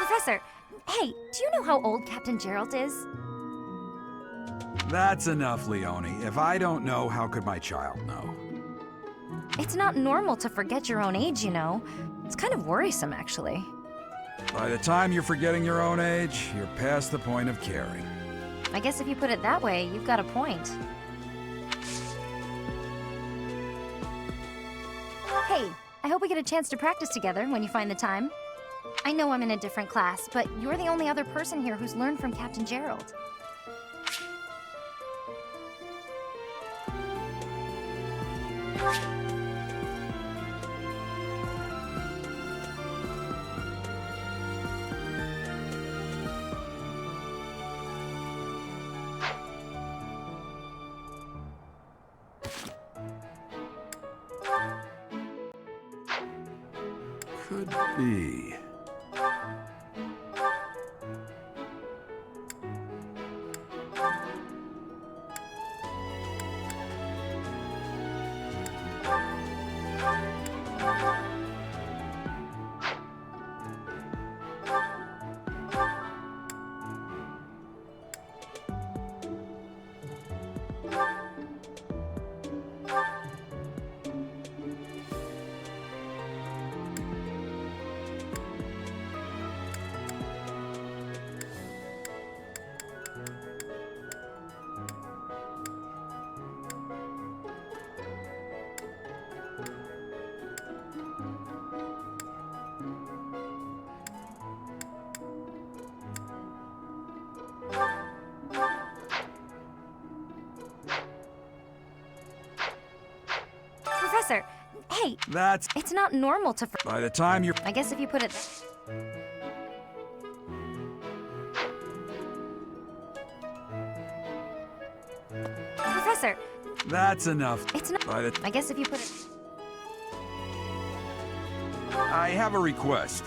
Professor, hey, do you know how old Captain Gerald is? That's enough, Leone. If I don't know, how could my child know? It's not normal to forget your own age, you know. It's kind of worrisome, actually. By the time you're forgetting your own age, you're past the point of caring. I guess if you put it that way, you've got a point. Hey, I hope we get a chance to practice together when you find the time. I know I'm in a different class, but you're the only other person here who's learned from Captain Gerald. Could be. Professor, hey, That's... it's not normal to By the time you're... I guess if you put it... Professor, That's enough. it's not... By the... I guess if you put it... I have a request.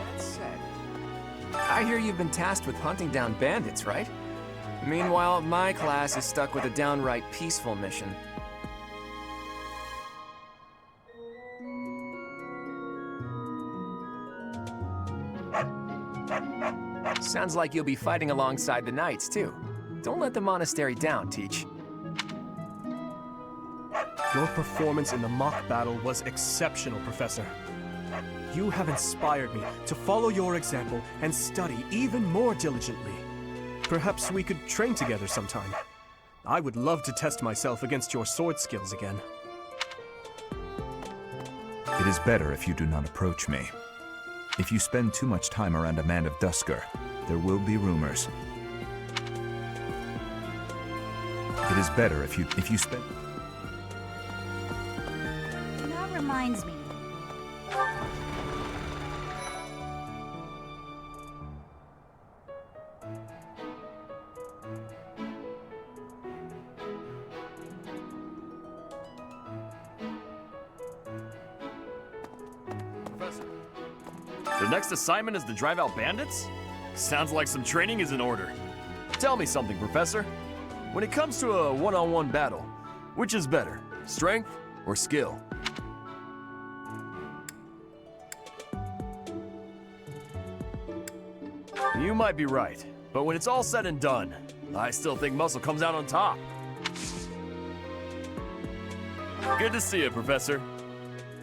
That said, I hear you've been tasked with hunting down bandits, right? Meanwhile, my class is stuck with a downright peaceful mission. Sounds like you'll be fighting alongside the knights, too. Don't let the monastery down, Teach. Your performance in the mock battle was exceptional, Professor. You have inspired me to follow your example and study even more diligently. Perhaps we could train together sometime. I would love to test myself against your sword skills again. It is better if you do not approach me. If you spend too much time around a man of Dusker, there will be rumors. It is better if you spend... That reminds me. The next assignment is to drive out bandits? Sounds like some training is in order. Tell me something, Professor. When it comes to a one-on-one battle, which is better, strength or skill? You might be right, but when it's all said and done, I still think muscle comes out on top. Good to see you, Professor.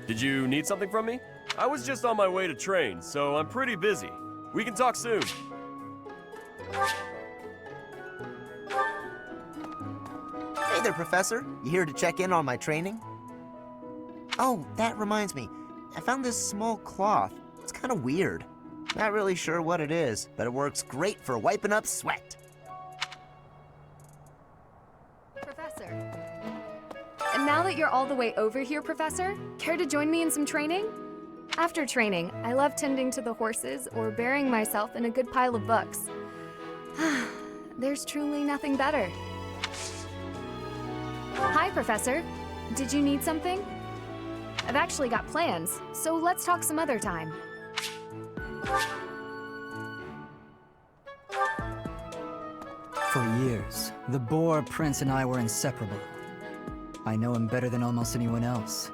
Did you need something from me? I was just on my way to train, so I'm pretty busy. We can talk soon. Hey there, Professor. You here to check in on my training? Oh, that reminds me. I found this small cloth. It's kind of weird. Not really sure what it is, but it works great for wiping up sweat. Professor. And now that you're all the way over here, Professor, care to join me in some training? After training, I love tending to the horses or burying myself in a good pile of books. There's truly nothing better. Hi, Professor. Did you need something? I've actually got plans, so let's talk some other time. For years, the Boar Prince and I were inseparable. I know him better than almost anyone else.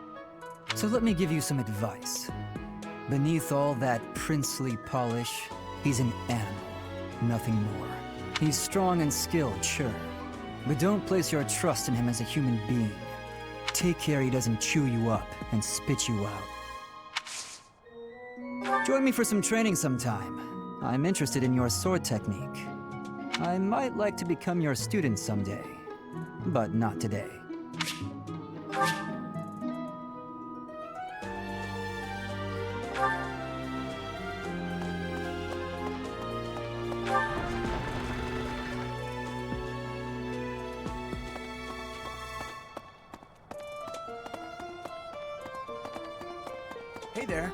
So let me give you some advice. Beneath all that princely polish, he's an animal, nothing more. He's strong and skilled, sure, but don't place your trust in him as a human being. Take care he doesn't chew you up and spit you out. Join me for some training sometime. I'm interested in your sword technique. I might like to become your student someday, but not today. Hey there.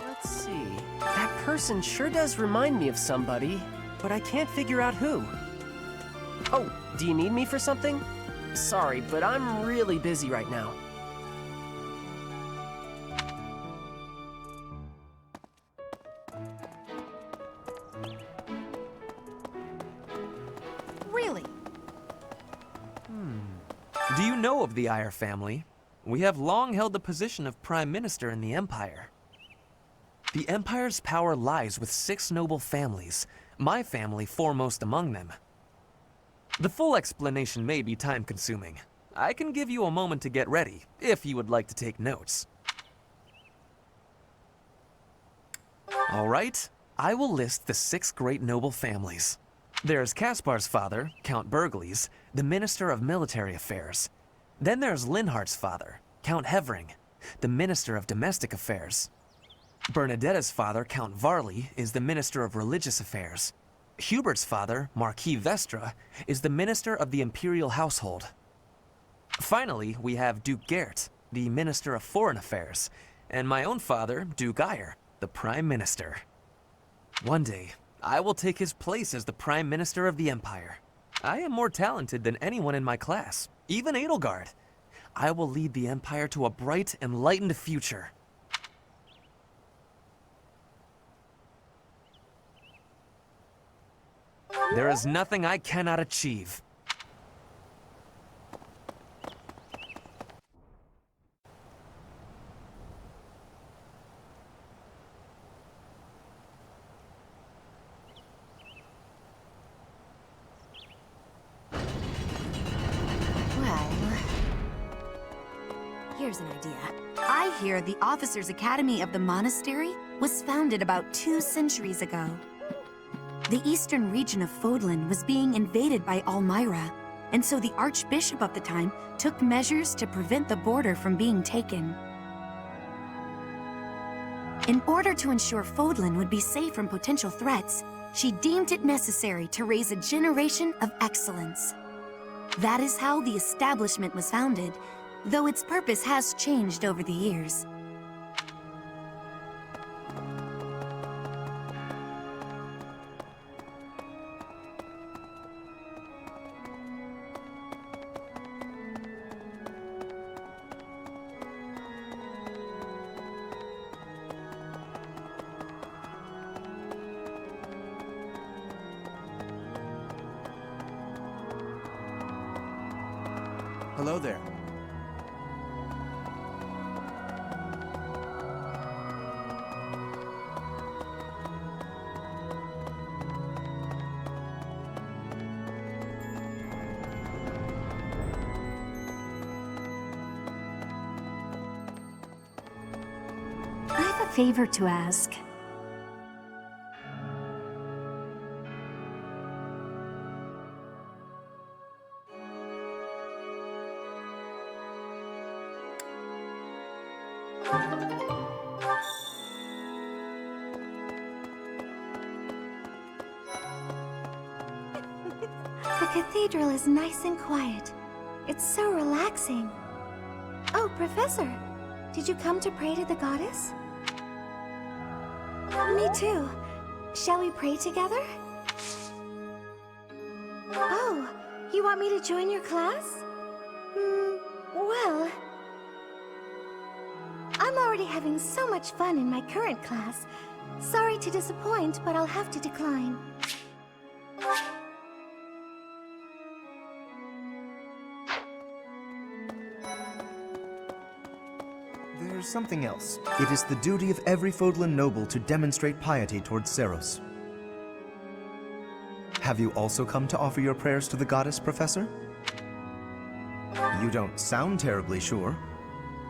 Let's see. That person sure does remind me of somebody, but I can't figure out who. Oh, do you need me for something? Sorry, but I'm really busy right now. Really? Do you know of the Eyre family? We have long held the position of Prime Minister in the Empire. The Empire's power lies with 6 noble families, my family foremost among them. The full explanation may be time-consuming. I can give you a moment to get ready, if you would like to take notes. All right, I will list the 6 great noble families. There's Caspar's father, Count Burgles, the Minister of Military Affairs. Then there's Linhardt's father, Count Hevering, the Minister of Domestic Affairs. Bernadetta's father, Count Varley, is the Minister of Religious Affairs. Hubert's father, Marquis Vestra, is the Minister of the Imperial Household. Finally, we have Duke Geert, the Minister of Foreign Affairs, and my own father, Duke Eyre, the Prime Minister. One day, I will take his place as the Prime Minister of the Empire. I am more talented than anyone in my class, even Edelgard. I will lead the Empire to a bright, enlightened future. There is nothing I cannot achieve. Here's an idea. I hear the Officers' Academy of the Monastery was founded about 2 centuries ago. The eastern region of Fodlan was being invaded by Almyra, and so the Archbishop of the time took measures to prevent the border from being taken. In order to ensure Fodlan would be safe from potential threats, she deemed it necessary to raise a generation of excellence. That is how the establishment was founded, though its purpose has changed over the years. Hello there. I have a favor to ask. The cathedral is nice and quiet. It's so relaxing. Oh, Professor, did you come to pray to the goddess? Me too. Shall we pray together? Oh, you want me to join your class? Well... I'm already having so much fun in my current class. Sorry to disappoint, but I'll have to decline. There's something else. It is the duty of every Fodlan noble to demonstrate piety towards Seros. Have you also come to offer your prayers to the goddess, Professor? You don't sound terribly sure.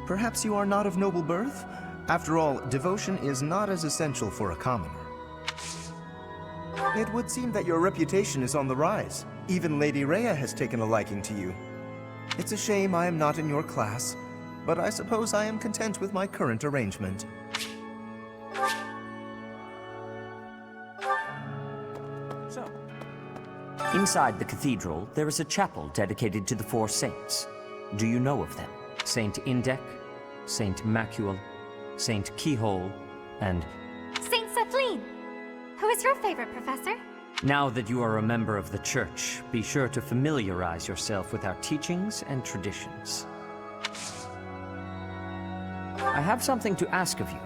Perhaps you are not of noble birth? After all, devotion is not as essential for a commoner. It would seem that your reputation is on the rise. Even Lady Rhea has taken a liking to you. It's a shame I am not in your class, but I suppose I am content with my current arrangement. Inside the cathedral, there is a chapel dedicated to the four saints. Do you know of them? Saint Indec, Saint Macule, Saint Keyhole, and... Saint Sethlin! Who is your favorite, Professor? Now that you are a member of the Church, be sure to familiarize yourself with our teachings and traditions. I have something to ask of you.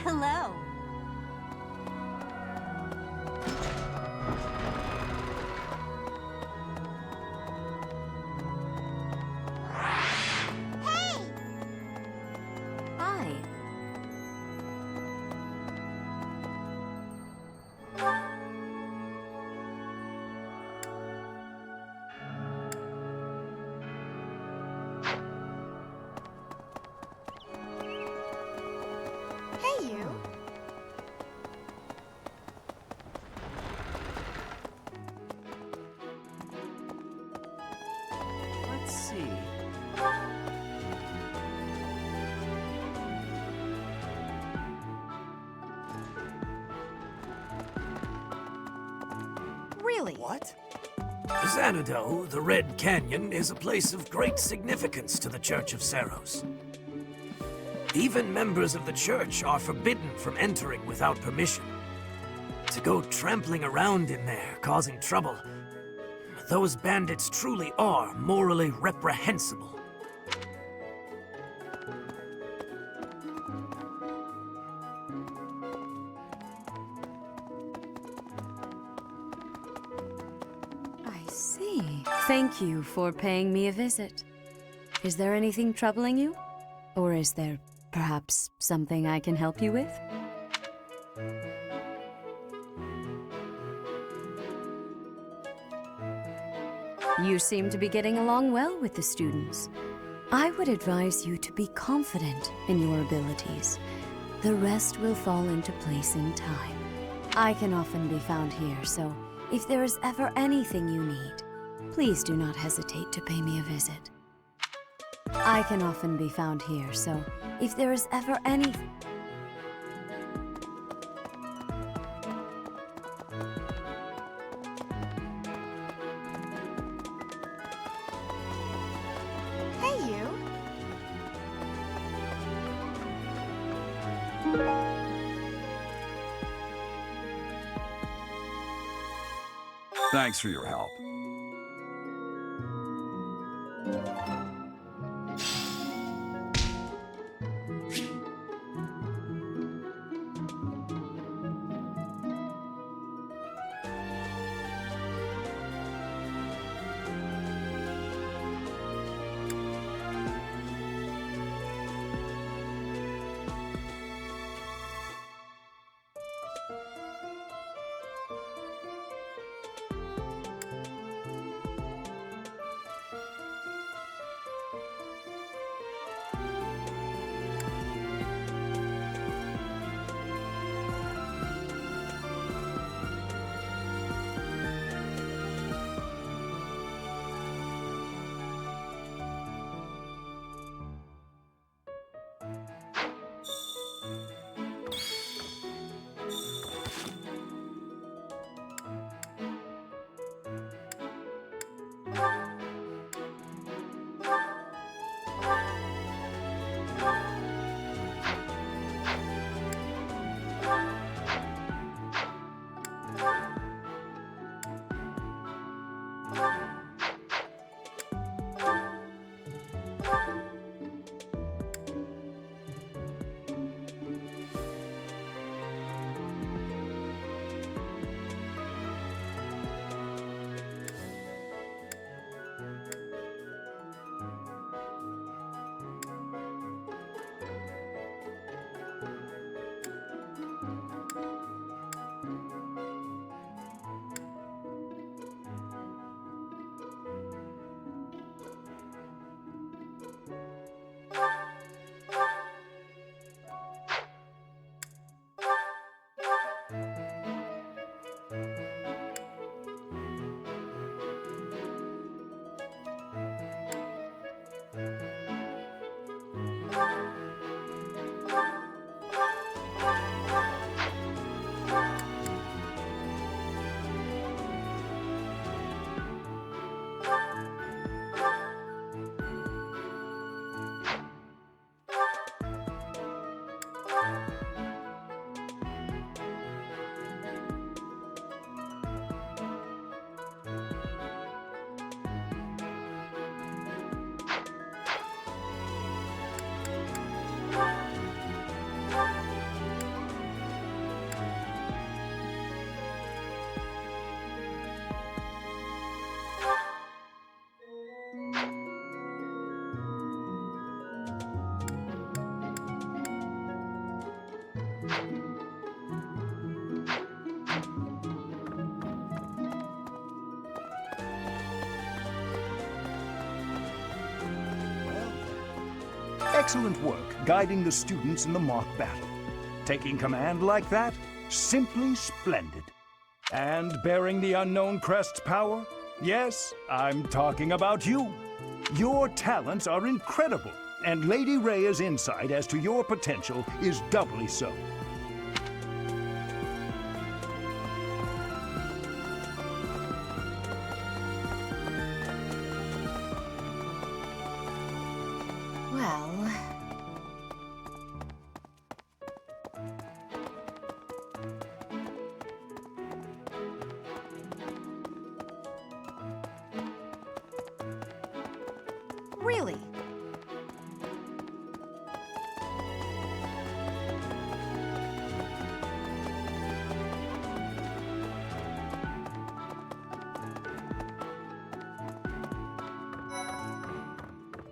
Hello. Hey! Hi. Hey, you. Let's see. Really? What? Xanadu, the Red Canyon, is a place of great significance to the Church of Seros. Even members of the church are forbidden from entering without permission. To go trampling around in there, causing trouble, those bandits truly are morally reprehensible. I see. Thank you for paying me a visit. Is there anything troubling you? Or is there perhaps something I can help you with? You seem to be getting along well with the students. I would advise you to be confident in your abilities. The rest will fall into place in time. I can often be found here, so if there is ever anything you need, please do not hesitate to pay me a visit. I can often be found here, so if there is ever anything... Hey, you. Thanks for your help. Excellent work guiding the students in the mock battle. Taking command like that? Simply splendid. And bearing the unknown crest's power? Yes, I'm talking about you. Your talents are incredible, and Lady Rhea's insight as to your potential is doubly so. Well... Really?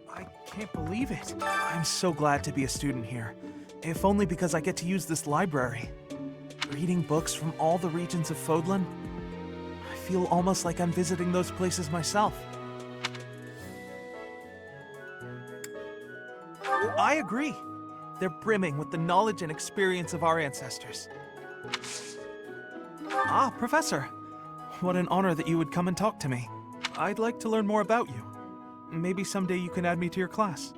I can't believe it. I'm so glad to be a student here. If only because I get to use this library. Reading books from all the regions of Fodlan, I feel almost like I'm visiting those places myself. I agree. They're brimming with the knowledge and experience of our ancestors. Ah, Professor. What an honor that you would come and talk to me. I'd like to learn more about you. Maybe someday you can add me to your class.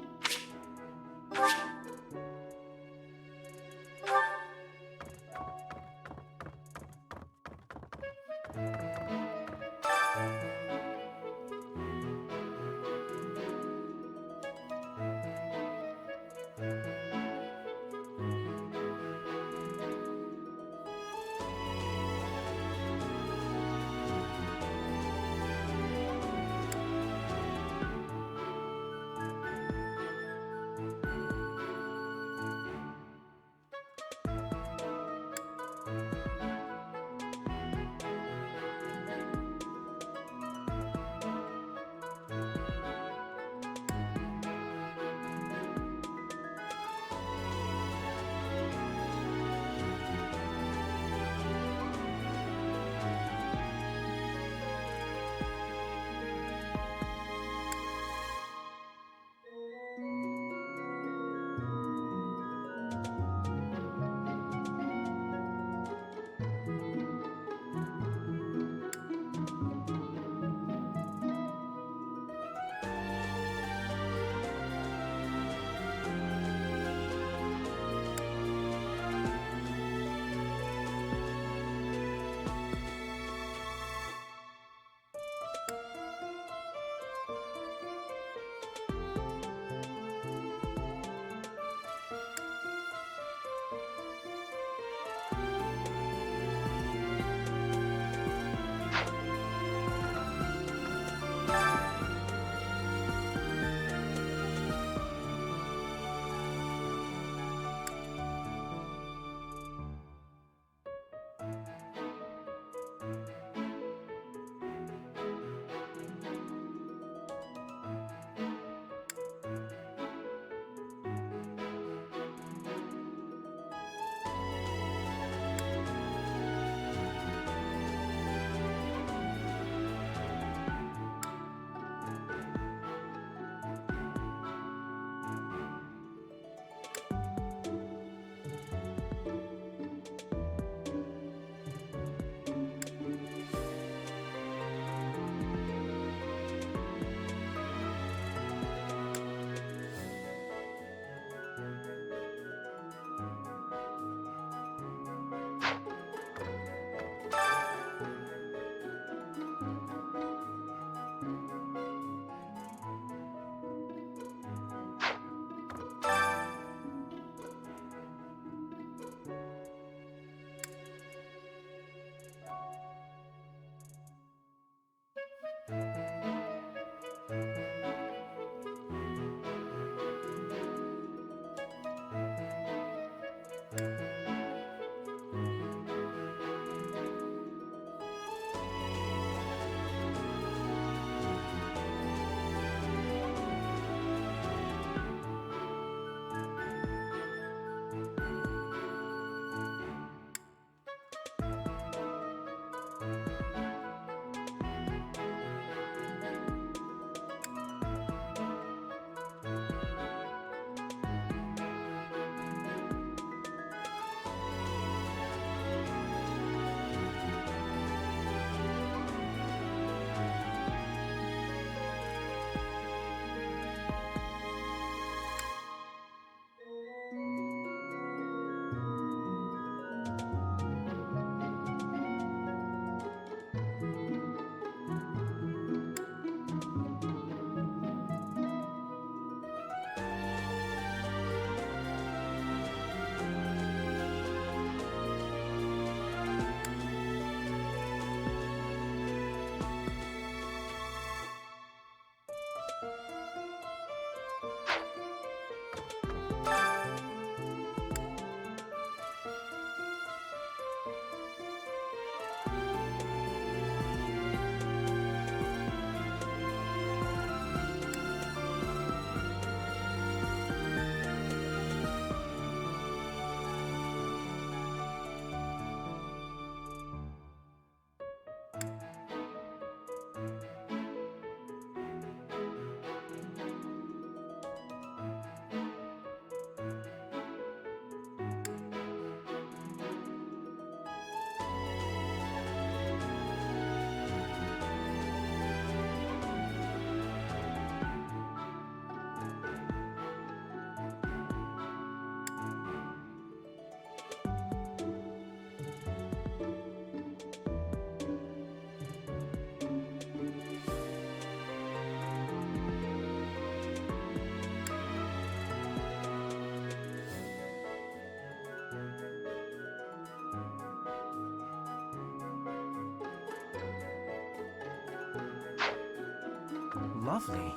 lovely.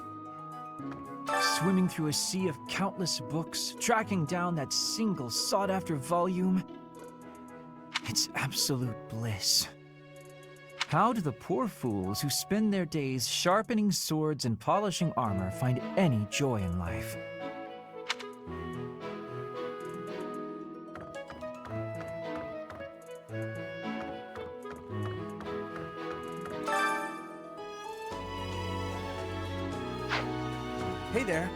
Swimming through a sea of countless books, tracking down that single sought-after volume. It's absolute bliss. How do the poor fools who spend their days sharpening swords and polishing armor find any joy in life? Hey there.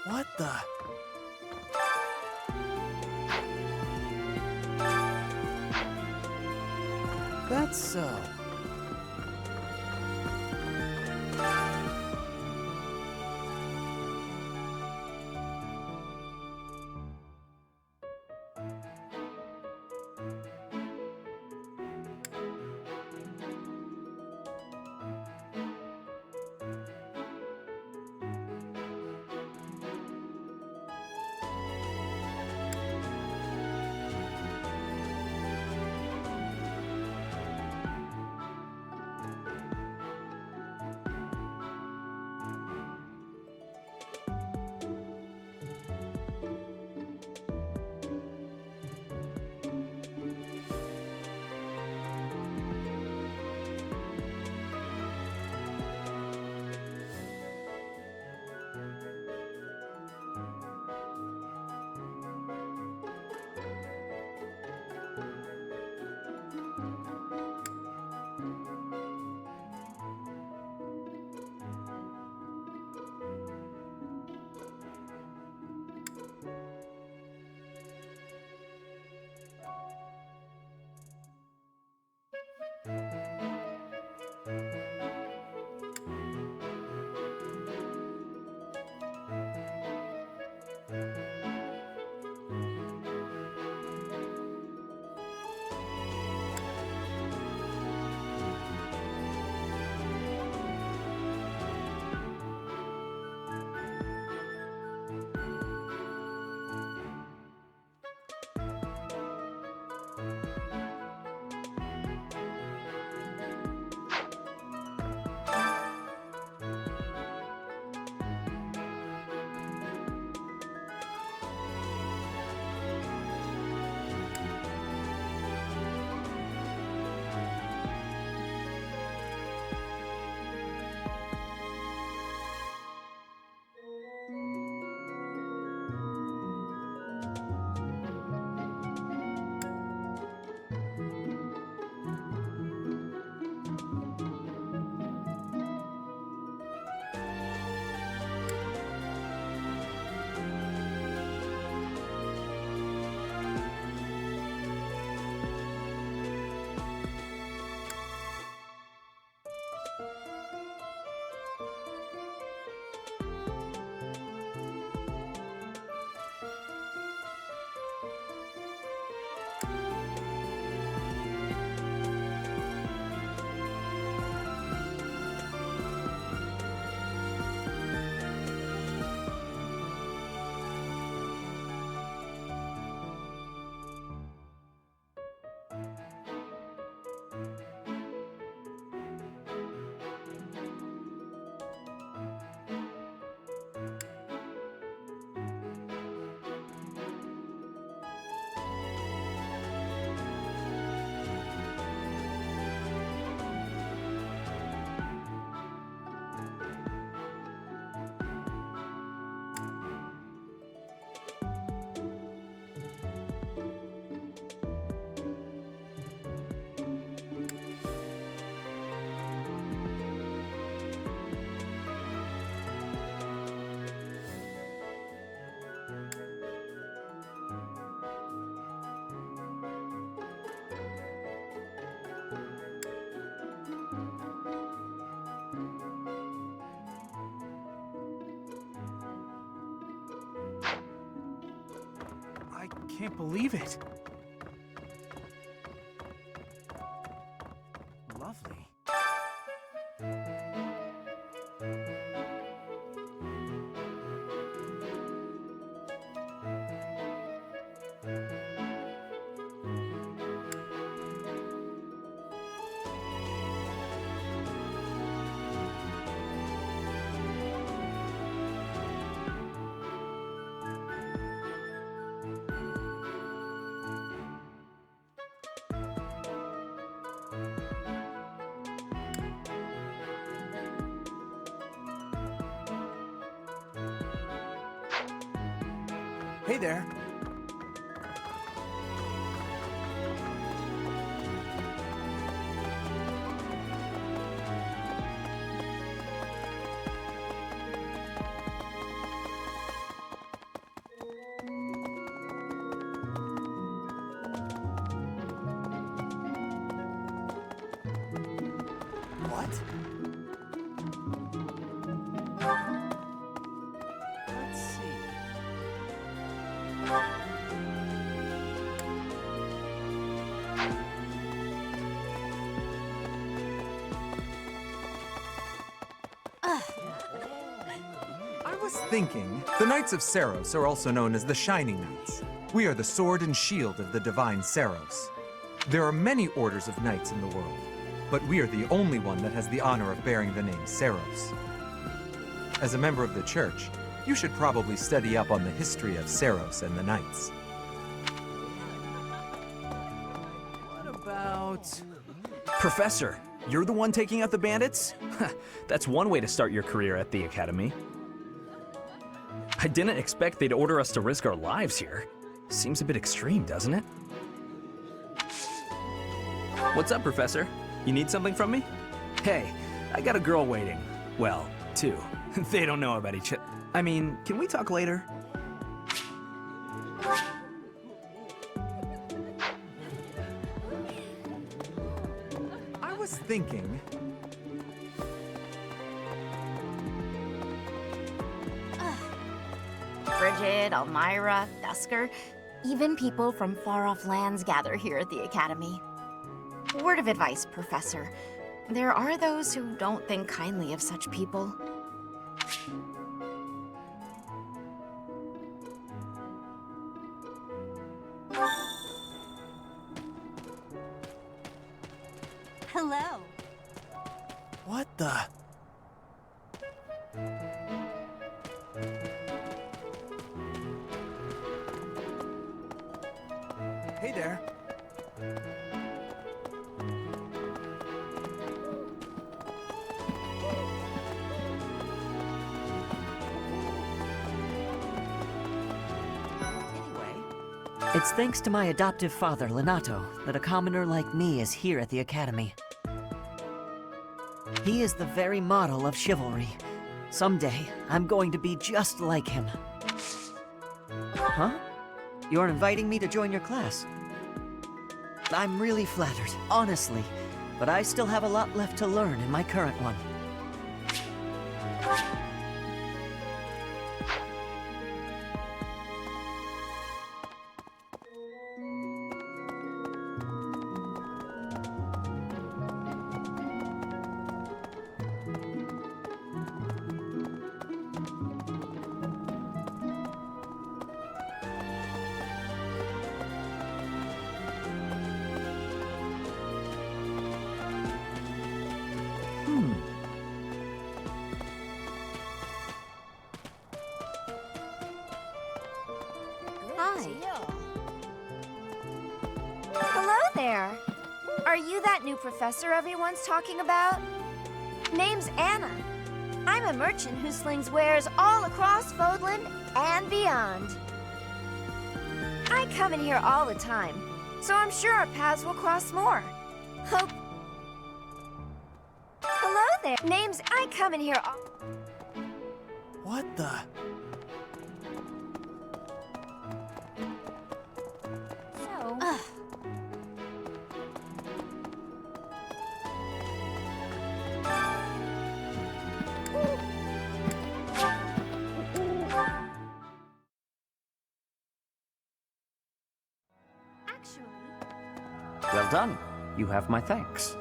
What the? That's so. can't believe it. Lovely. Hey there. What? Let's see. I was thinking, the Knights of Saros are also known as the Shining Knights. We are the sword and shield of the divine Saros. There are many orders of knights in the world, but we are the only one that has the honor of bearing the name Saros. As a member of the church, you should probably study up on the history of Saros and the knights. What about... Professor, you're the one taking out the bandits? That's one way to start your career at the Academy. I didn't expect they'd order us to risk our lives here. Seems a bit extreme, doesn't it? What's up, Professor? You need something from me? Hey, I got a girl waiting. Well, two. They don't know about each other. I mean, can we talk later? I was thinking... Bridget, Elmira, Dusker, even people from far-off lands gather here at the Academy. Word of advice, Professor. There are those who don't think kindly of such people. Hello. What the? Hey there. It's thanks to my adoptive father, Lenato, that a commoner like me is here at the Academy. He is the very model of chivalry. Someday, I'm going to be just like him. Huh? You're inviting me to join your class? I'm really flattered, honestly, but I still have a lot left to learn in my current one. Hi. Hello there. Are you that new professor everyone's talking about? Name's Anna. I'm a merchant who slings wares all across Fodlan and beyond. I come in here all the time, so I'm sure our paths will cross more. Hope. Hello there. I come in here all... What the? Well done. You have my thanks.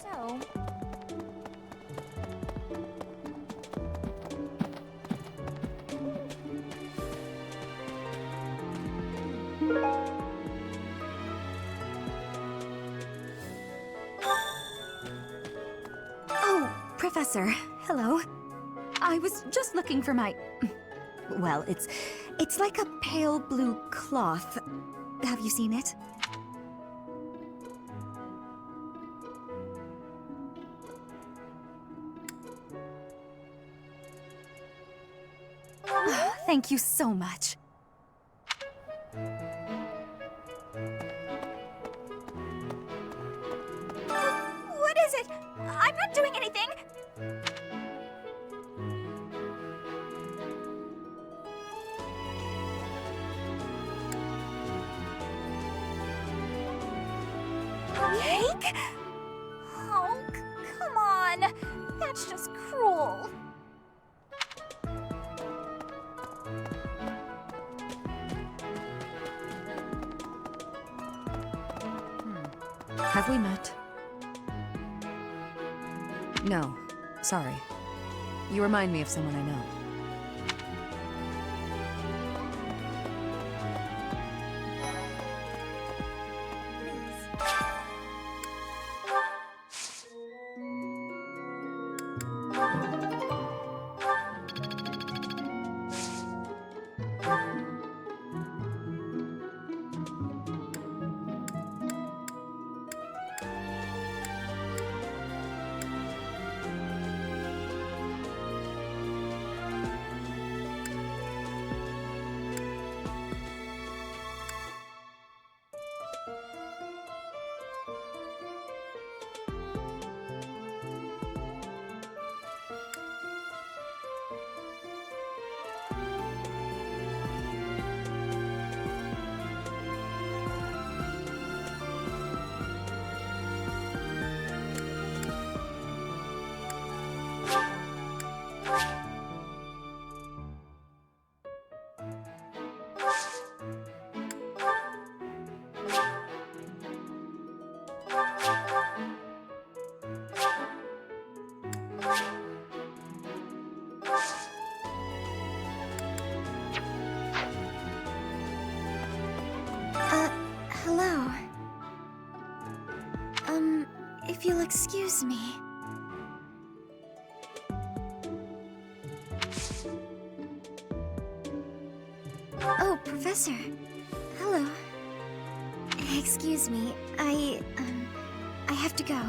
So, Oh, Professor. Hello. I was just looking for my... Well, it's like a pale blue cloth. Have you seen it? Thank you so much. what is it? I'm not doing anything. Cake? Oh, come on. That's just cruel. Have we met? No. Sorry. You remind me of someone I know. Hello. If you'll excuse me. Oh, Professor. Hello. Excuse me, I have to go.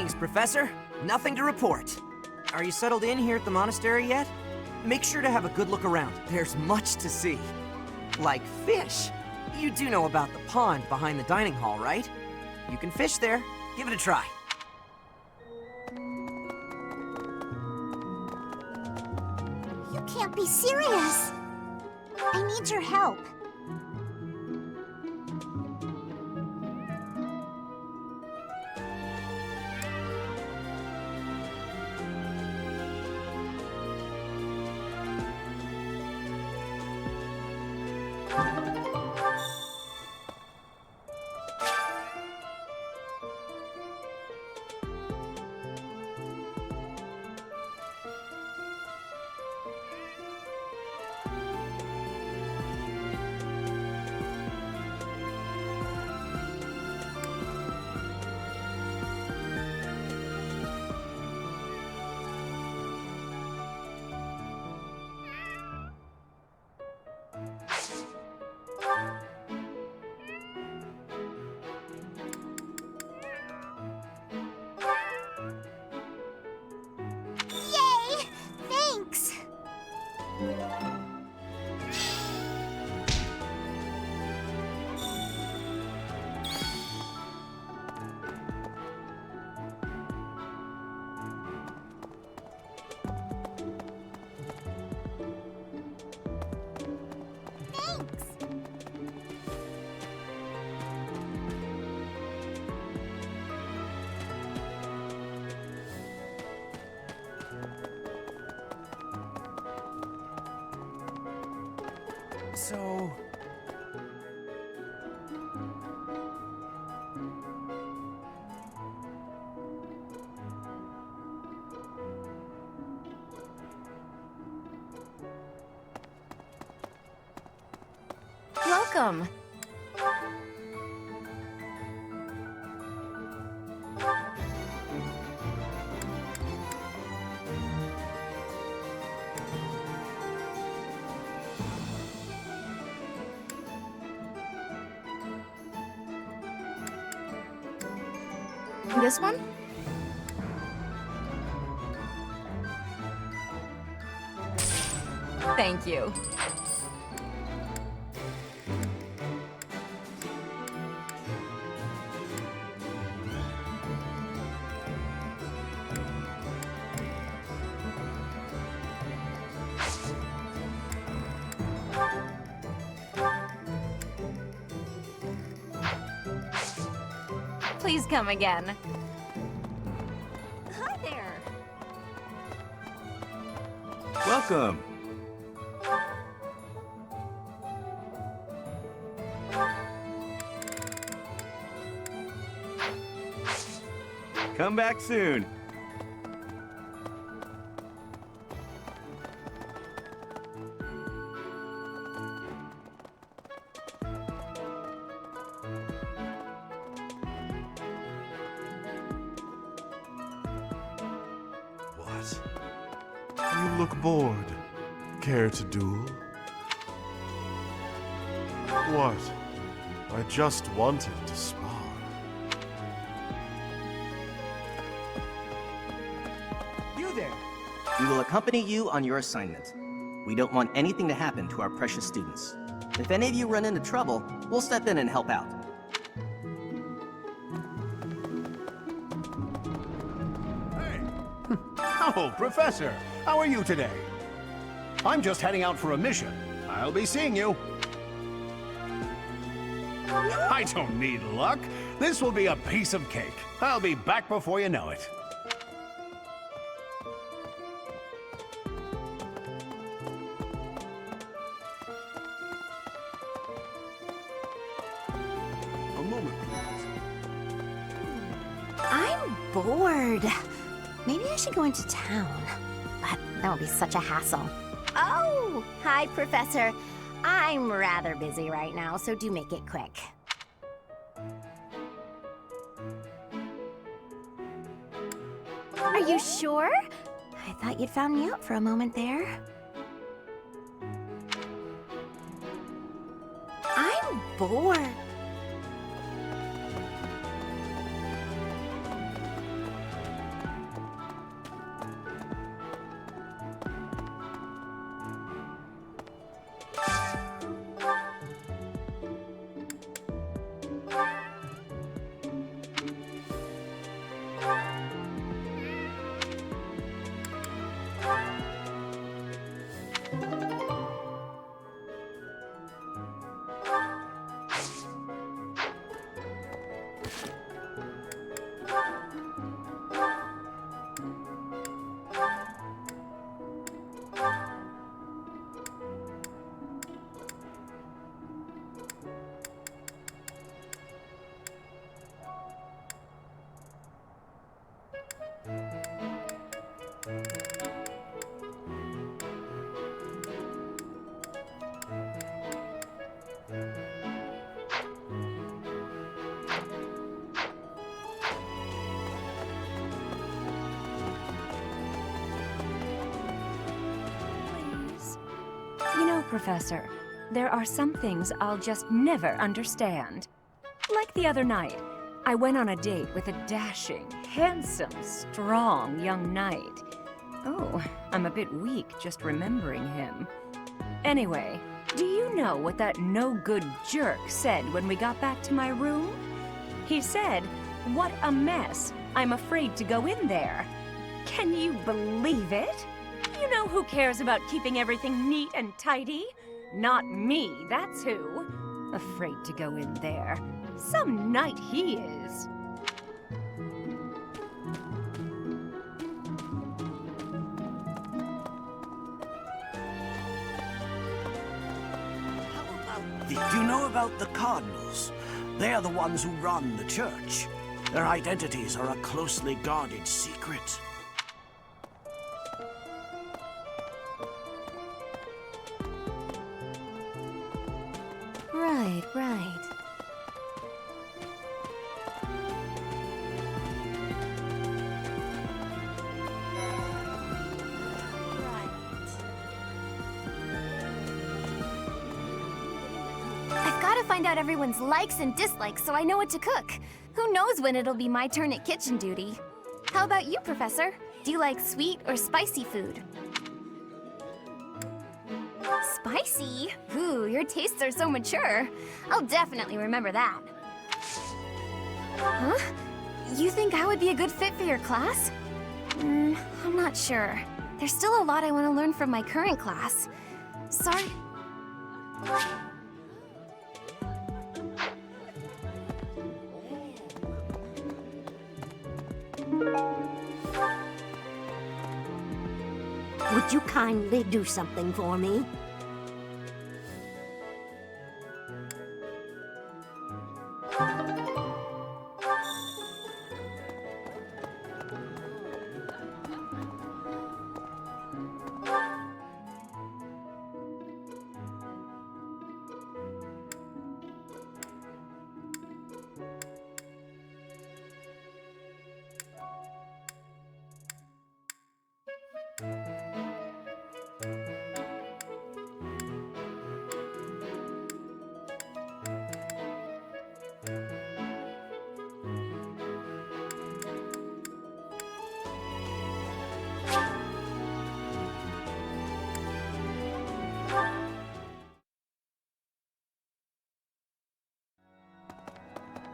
Greetings, Professor. Nothing to report. Are you settled in here at the monastery yet? Make sure to have a good look around. There's much to see. Like fish. You do know about the pond behind the dining hall, right? You can fish there. Give it a try. You can't be serious. I need your help. Yay! Thanks! So... Welcome. This one? Thank you. Please come again. Hi there. Welcome. Come back soon. What? You look bored. Care to duel? What? I just wanted to spar. You there! We will accompany you on your assignment. We don't want anything to happen to our precious students. If any of you run into trouble, we'll step in and help out. Oh, Professor, how are you today? I'm just heading out for a mission. I'll be seeing you. I don't need luck. This will be a piece of cake. I'll be back before you know it. A moment, please. I'm bored. Maybe I should go into town. But that would be such a hassle. Oh! Hi, Professor. I'm rather busy right now, so do make it quick. Are you sure? I thought you'd found me out for a moment there. I'm bored. Professor. There are some things I'll just never understand. Like the other night, I went on a date with a dashing, handsome, strong young knight. Oh, I'm a bit weak just remembering him. Anyway, do you know what that no-good jerk said when we got back to my room? He said, "What a mess. I'm afraid to go in there." Can you believe it? You know who cares about keeping everything neat and tidy? Not me, that's who. Afraid to go in there. Some knight he is. Do you know about the Cardinals? They are the ones who run the church. Their identities are a closely guarded secret. Right, right. I've got to find out everyone's likes and dislikes so I know what to cook. Who knows when it'll be my turn at kitchen duty? How about you, Professor? Do you like sweet or spicy food? Spicy? Ooh, your tastes are so mature. I'll definitely remember that. Huh? You think I would be a good fit for your class? I'm not sure. There's still a lot I want to learn from my current class. Sorry. Would you kindly do something for me?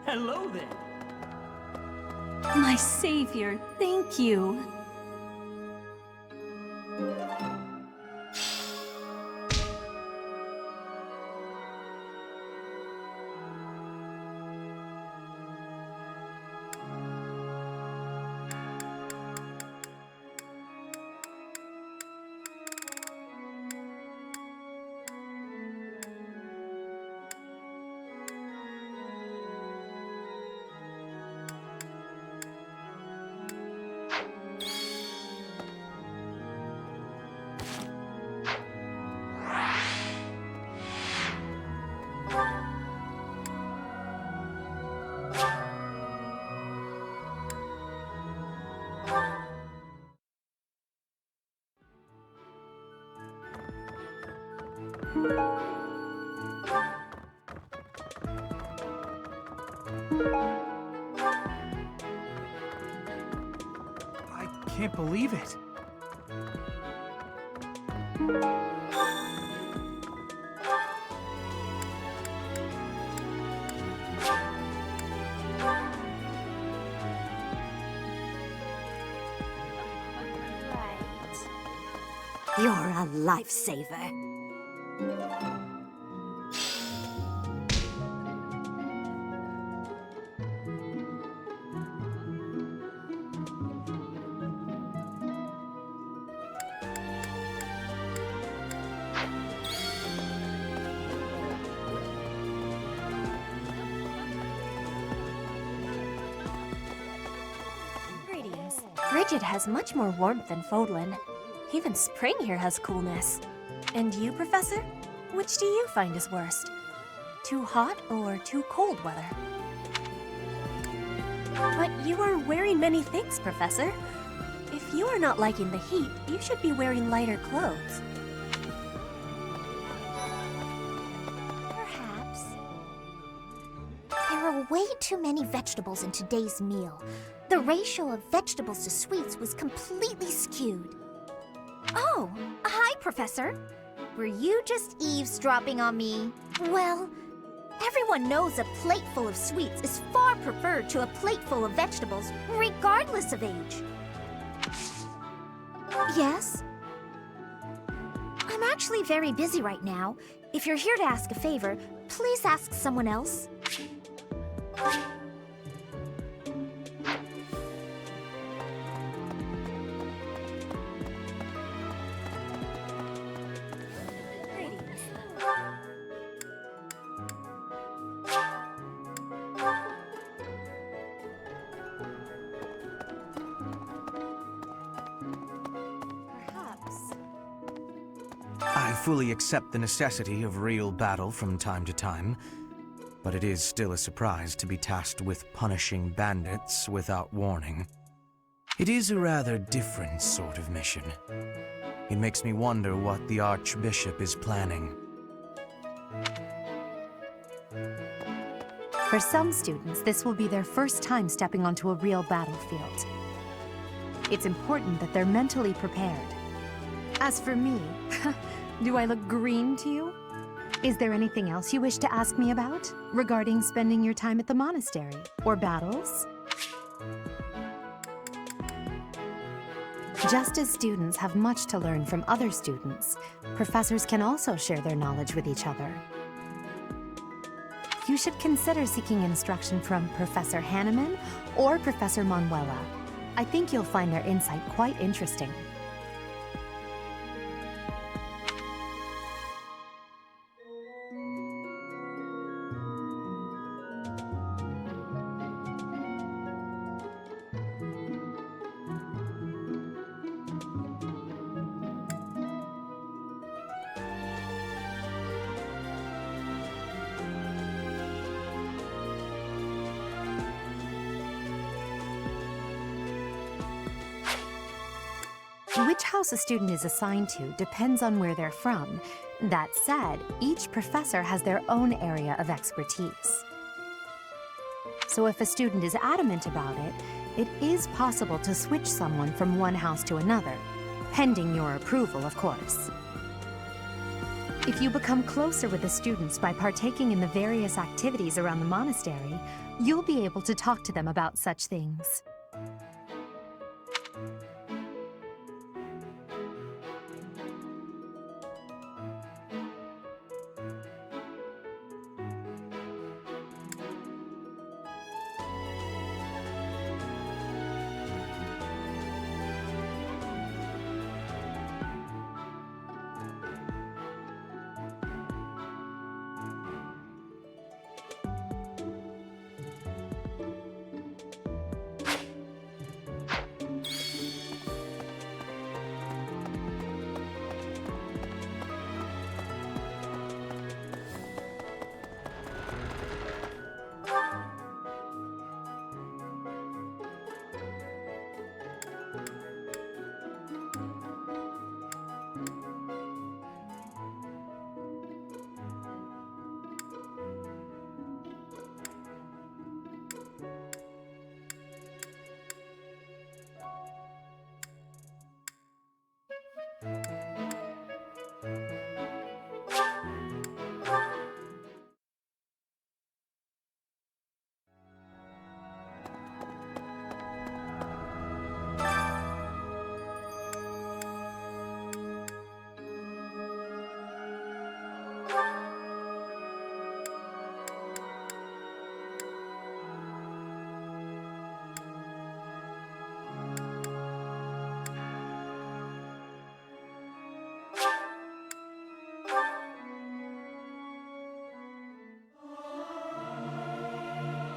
Hello there. My savior, thank you. I can't believe it. You're a lifesaver. Greetings. Bridget has much more warmth than Fodlan. Even spring here has coolness. And you, Professor? Which do you find is worst? Too hot or too cold weather? But you are wearing many things, Professor. If you are not liking the heat, you should be wearing lighter clothes. way too many vegetables in today's meal. The ratio of vegetables to sweets was completely skewed. Oh, hi, Professor. Were you just eavesdropping on me? Well, everyone knows a plate full of sweets is far preferred to a plate full of vegetables, regardless of age. Yes? I'm actually very busy right now. If you're here to ask a favor, please ask someone else. I fully accept the necessity of real battle from time to time, but it is still a surprise to be tasked with punishing bandits without warning. It is a rather different sort of mission. It makes me wonder what the Archbishop is planning. For some students, this will be their first time stepping onto a real battlefield. It's important that they're mentally prepared. As for me, do I look green to you? Is there anything else you wish to ask me about regarding spending your time at the monastery or battles? Just as students have much to learn from other students, professors can also share their knowledge with each other. You should consider seeking instruction from Professor Hanneman or Professor Manuela. I think you'll find their insight quite interesting. Which house a student is assigned to depends on where they're from. That said, each professor has their own area of expertise. So if a student is adamant about it, it is possible to switch someone from one house to another, pending your approval, of course. If you become closer with the students by partaking in the various activities around the monastery, you'll be able to talk to them about such things.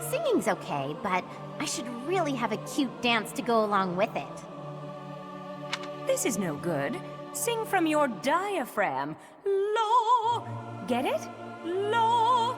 Singing's okay, but I should really have a cute dance to go along with it. This is no good. Sing from your diaphragm. Law. Get it? Law.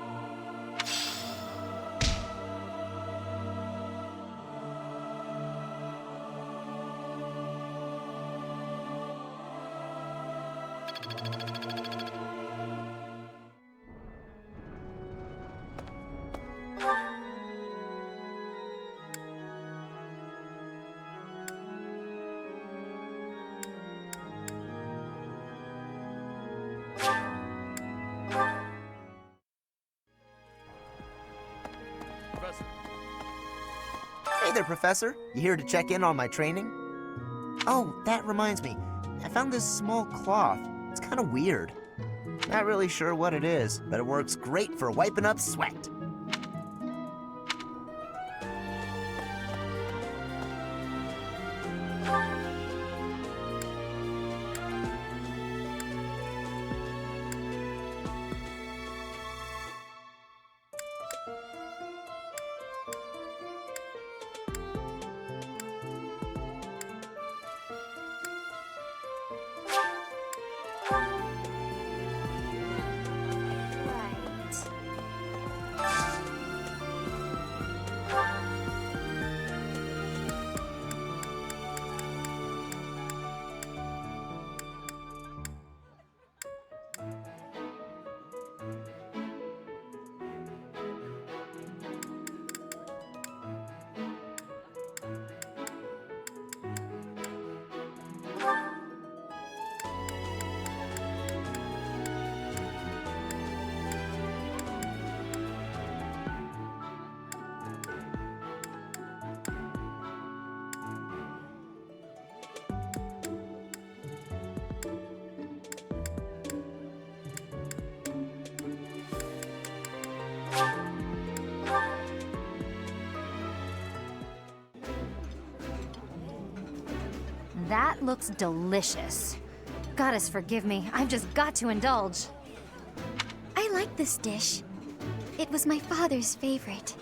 Hey there, Professor. You here to check in on my training? Oh, that reminds me. I found this small cloth. It's kind of weird. Not really sure what it is, but it works great for wiping up sweat. That looks delicious. Goddess forgive me, I've just got to indulge. I like this dish. It was my father's favorite.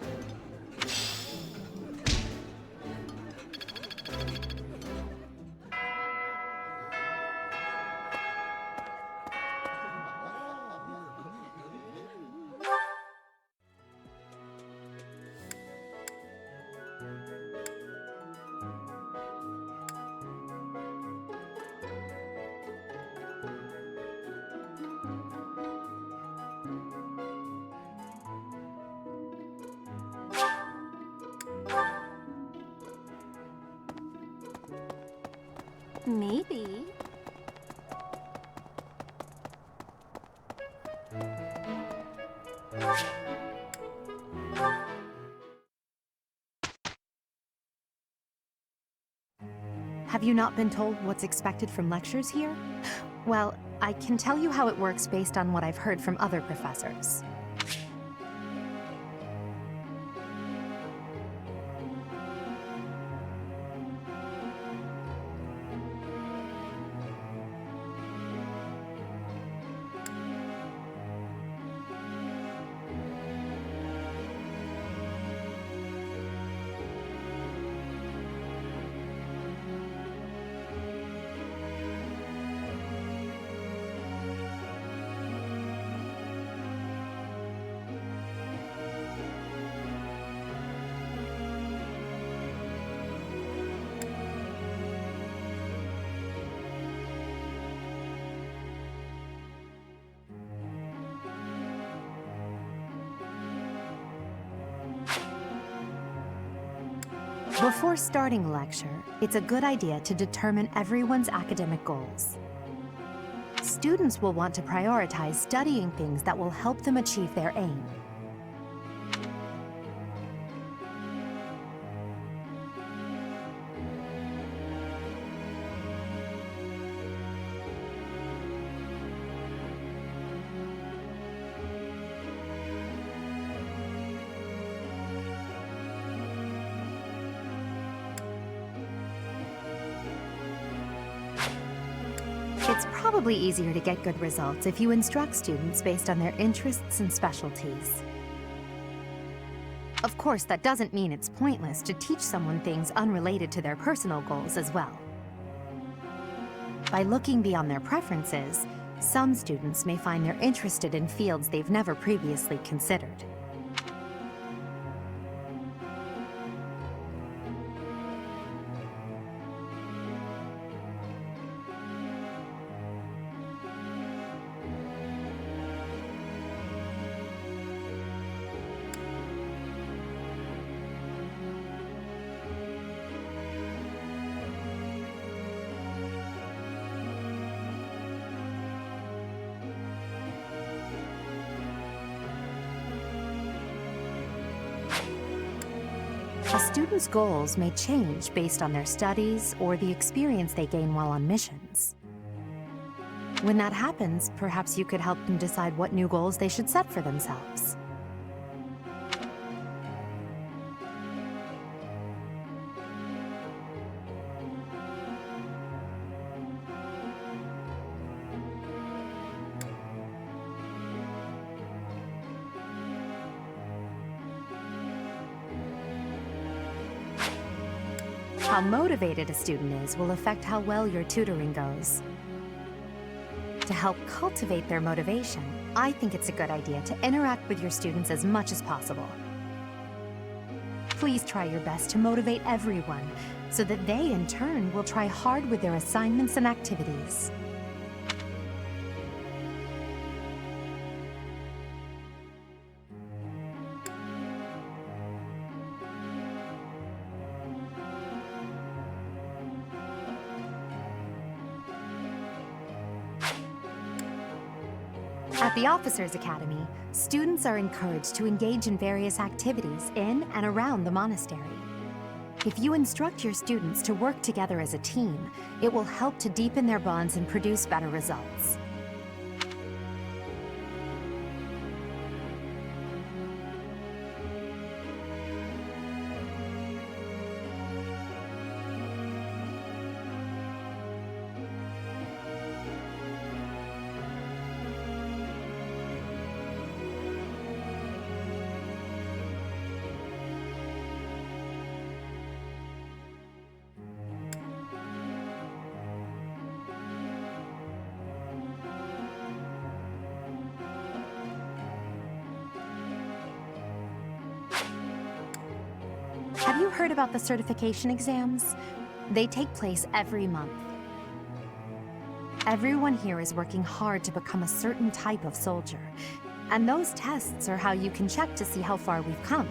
Maybe. Have you not been told what's expected from lectures here? Well, I can tell you how it works based on what I've heard from other professors. Before starting a lecture, it's a good idea to determine everyone's academic goals. Students will want to prioritize studying things that will help them achieve their aim. It's probably easier to get good results if you instruct students based on their interests and specialties. Of course, that doesn't mean it's pointless to teach someone things unrelated to their personal goals as well. By looking beyond their preferences, some students may find they're interested in fields they've never previously considered. A student's goals may change based on their studies or the experience they gain while on missions. When that happens, perhaps you could help them decide what new goals they should set for themselves. How motivated a student is will affect how well your tutoring goes. To help cultivate their motivation, I think it's a good idea to interact with your students as much as possible. Please try your best to motivate everyone, so that they, in turn, will try hard with their assignments and activities. At the Officers Academy, students are encouraged to engage in various activities in and around the monastery. If you instruct your students to work together as a team, it will help to deepen their bonds and produce better results. Have you heard about the certification exams? They take place every month. Everyone here is working hard to become a certain type of soldier, and those tests are how you can check to see how far we've come.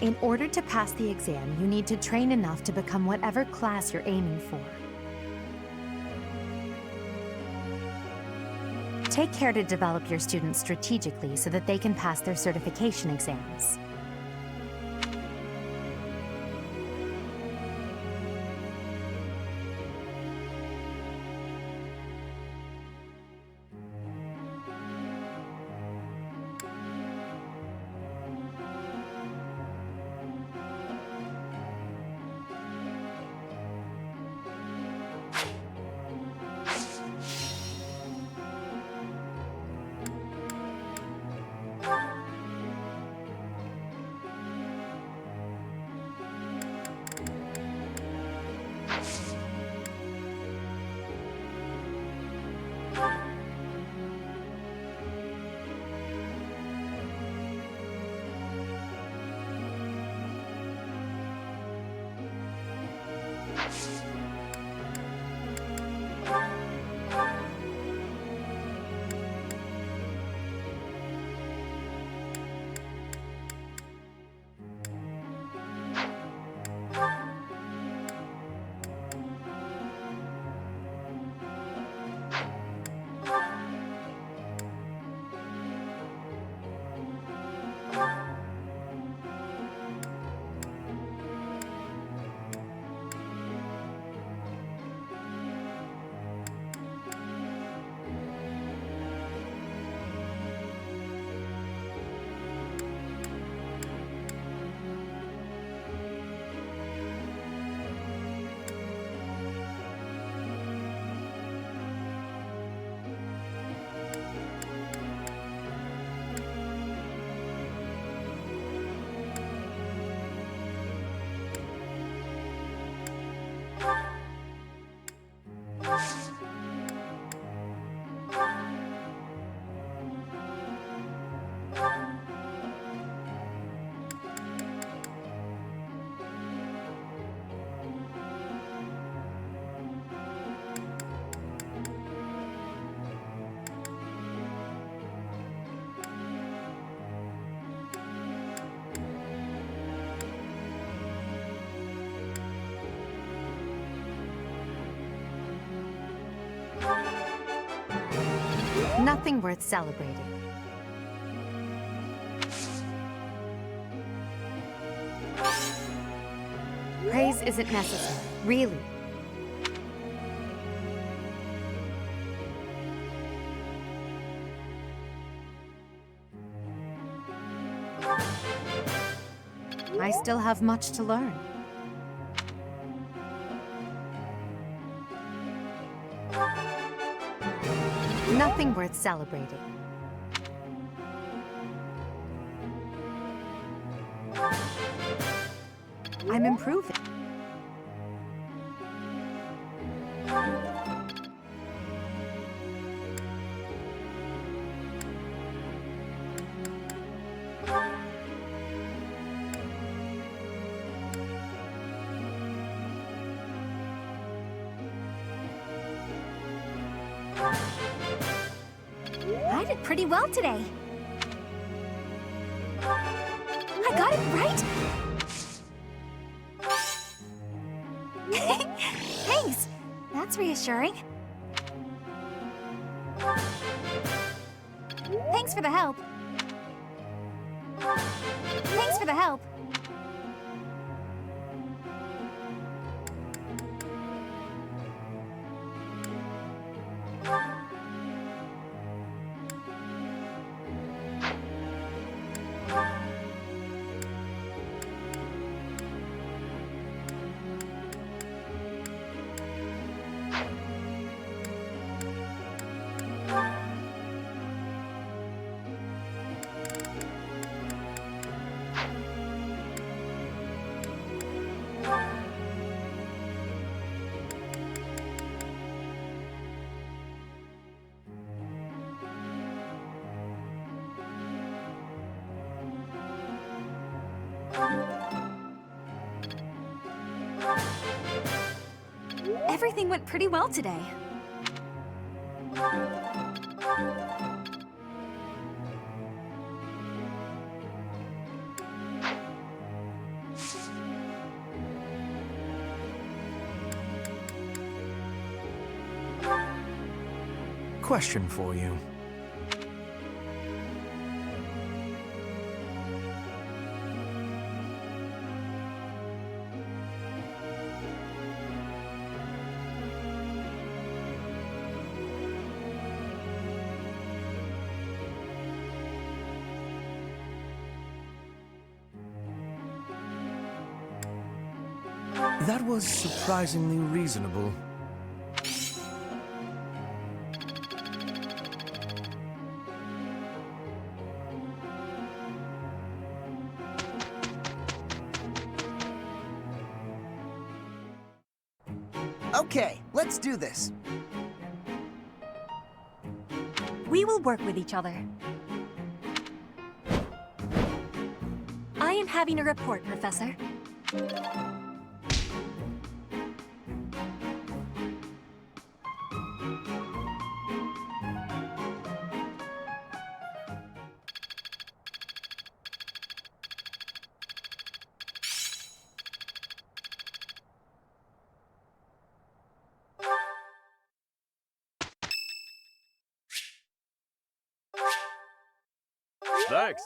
In order to pass the exam, you need to train enough to become whatever class you're aiming for. Take care to develop your students strategically so that they can pass their certification exams. Nothing worth celebrating. Praise isn't necessary, really. I still have much to learn. Nothing worth celebrating. I'm improving. I did pretty well today. I got it right! Thanks! That's reassuring. Thanks for the help. Thanks for the help. Everything went pretty well today. Question for you. That was surprisingly reasonable. Okay, let's do this. We will work with each other. I am having a report, Professor. Thanks.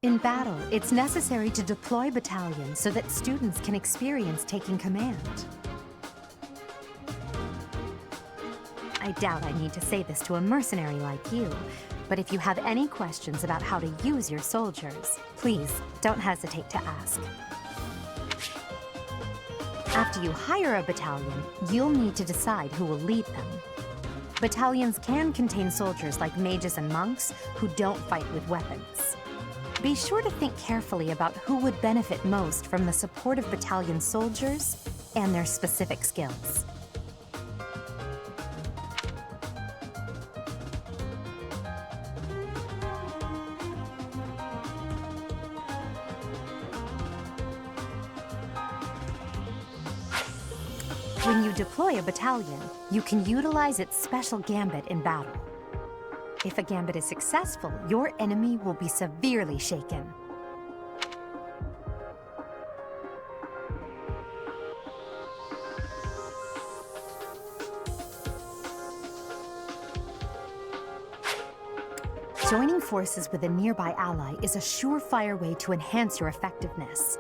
In battle, it's necessary to deploy battalions so that students can experience taking command. I doubt I need to say this to a mercenary like you, but if you have any questions about how to use your soldiers, please don't hesitate to ask. After you hire a battalion, you'll need to decide who will lead them. Battalions can contain soldiers like mages and monks who don't fight with weapons. Be sure to think carefully about who would benefit most from the support of battalion soldiers and their specific skills. When you deploy a battalion, you can utilize its special gambit in battle. If a gambit is successful, your enemy will be severely shaken. Joining forces with a nearby ally is a surefire way to enhance your effectiveness.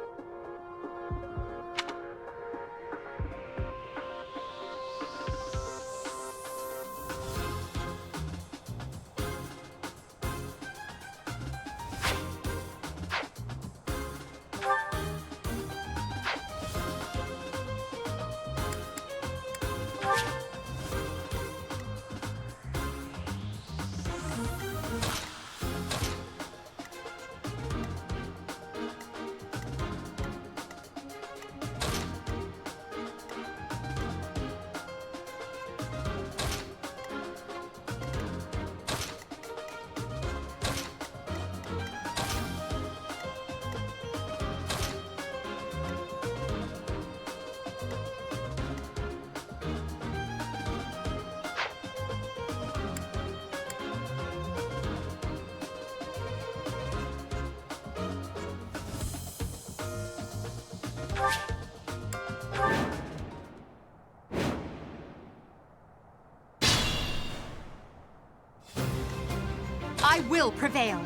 I will prevail.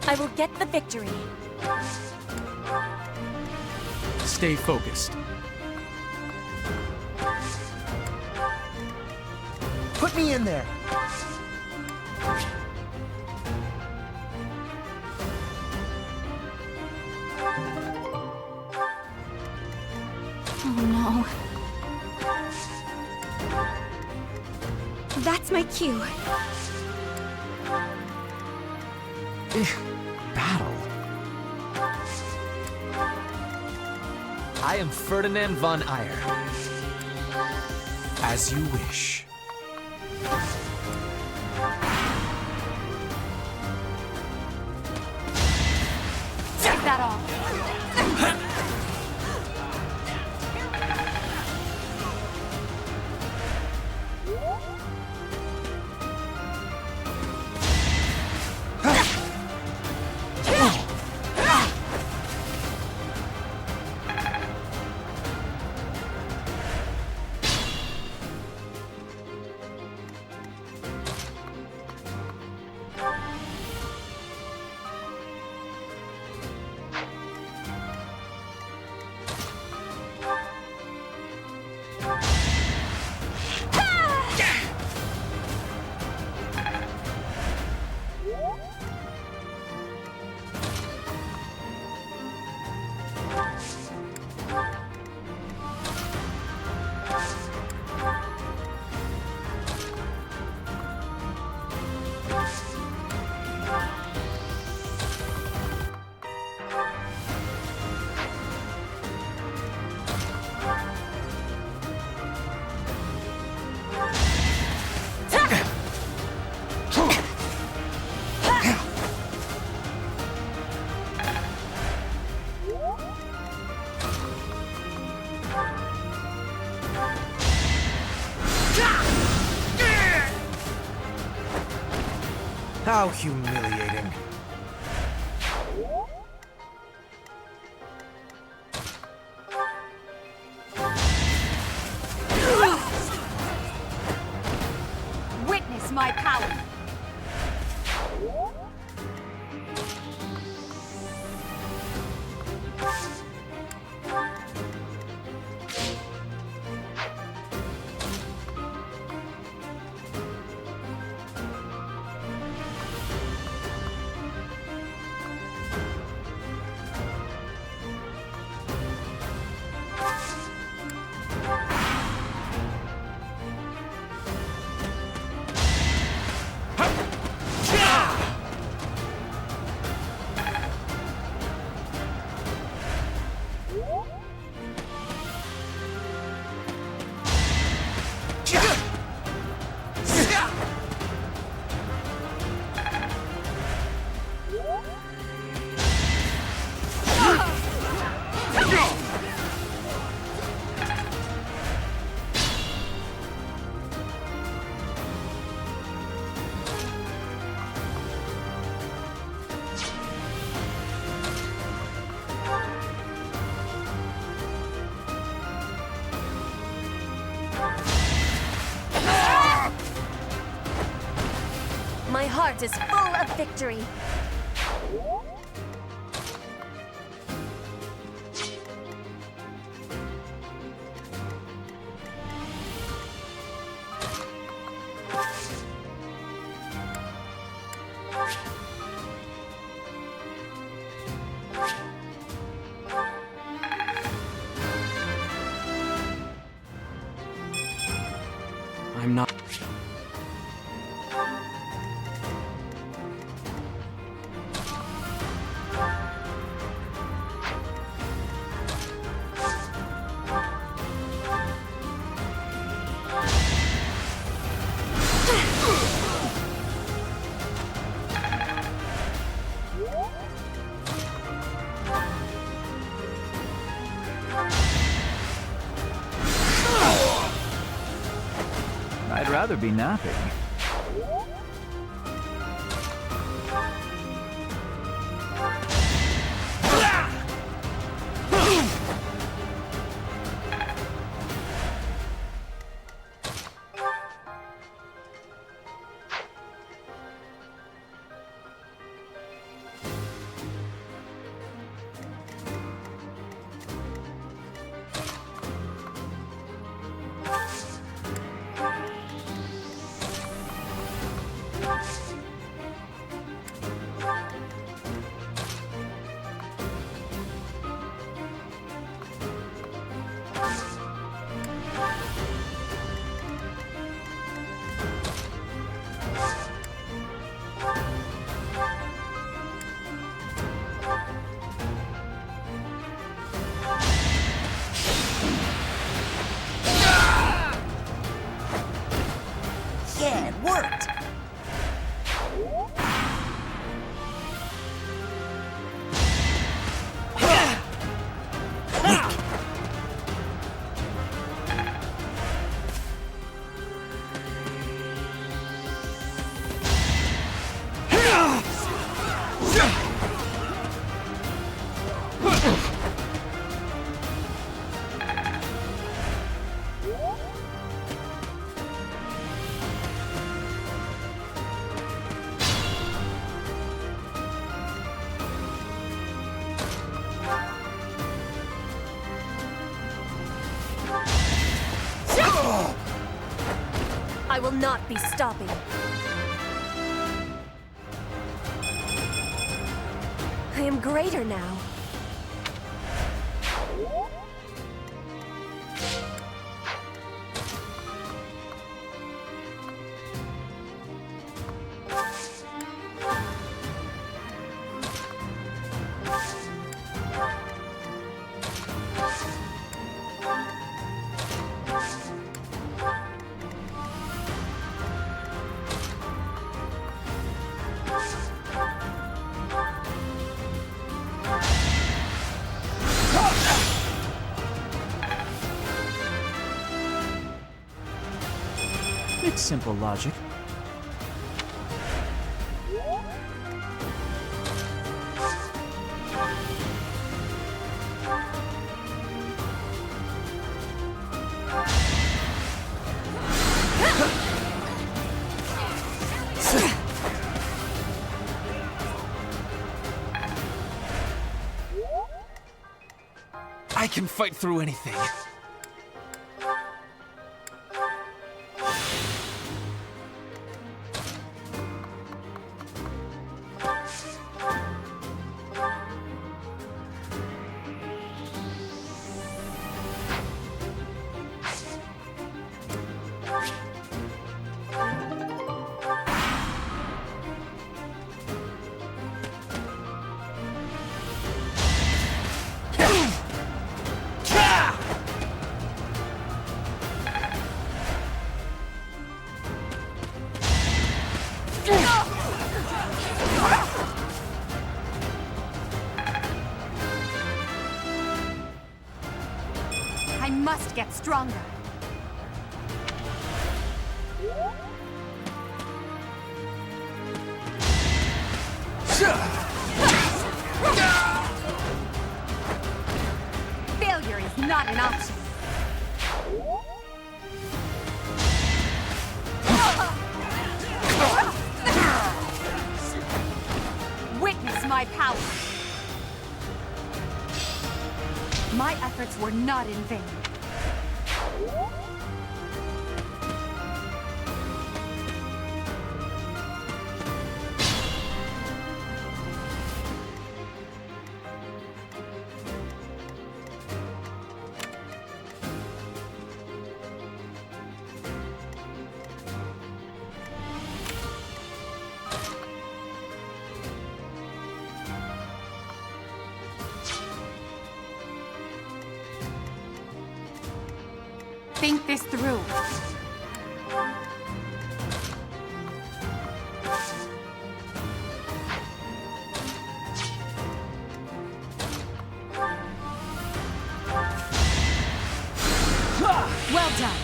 I will get the victory. Stay focused. Put me in there. Oh no. That's my cue. Battle. I am Ferdinand von Eyre. As you wish. Take that off. How humiliating. Witness my power. heart is full of victory. I'm not... I'd rather be napping. Yeah, it worked! I will not be stopping. I am greater now. It's simple logic. I can fight through anything. I must get stronger. Failure is not an option. is my power. My efforts were not in vain. Think this through. Well done.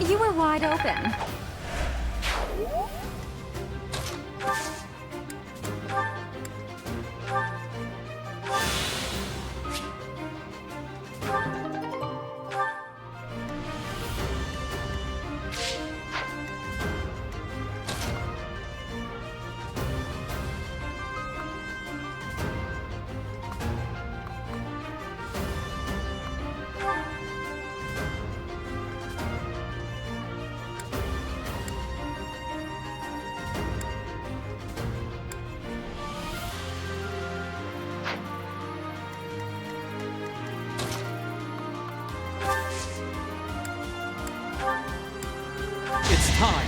You were wide open. It's time.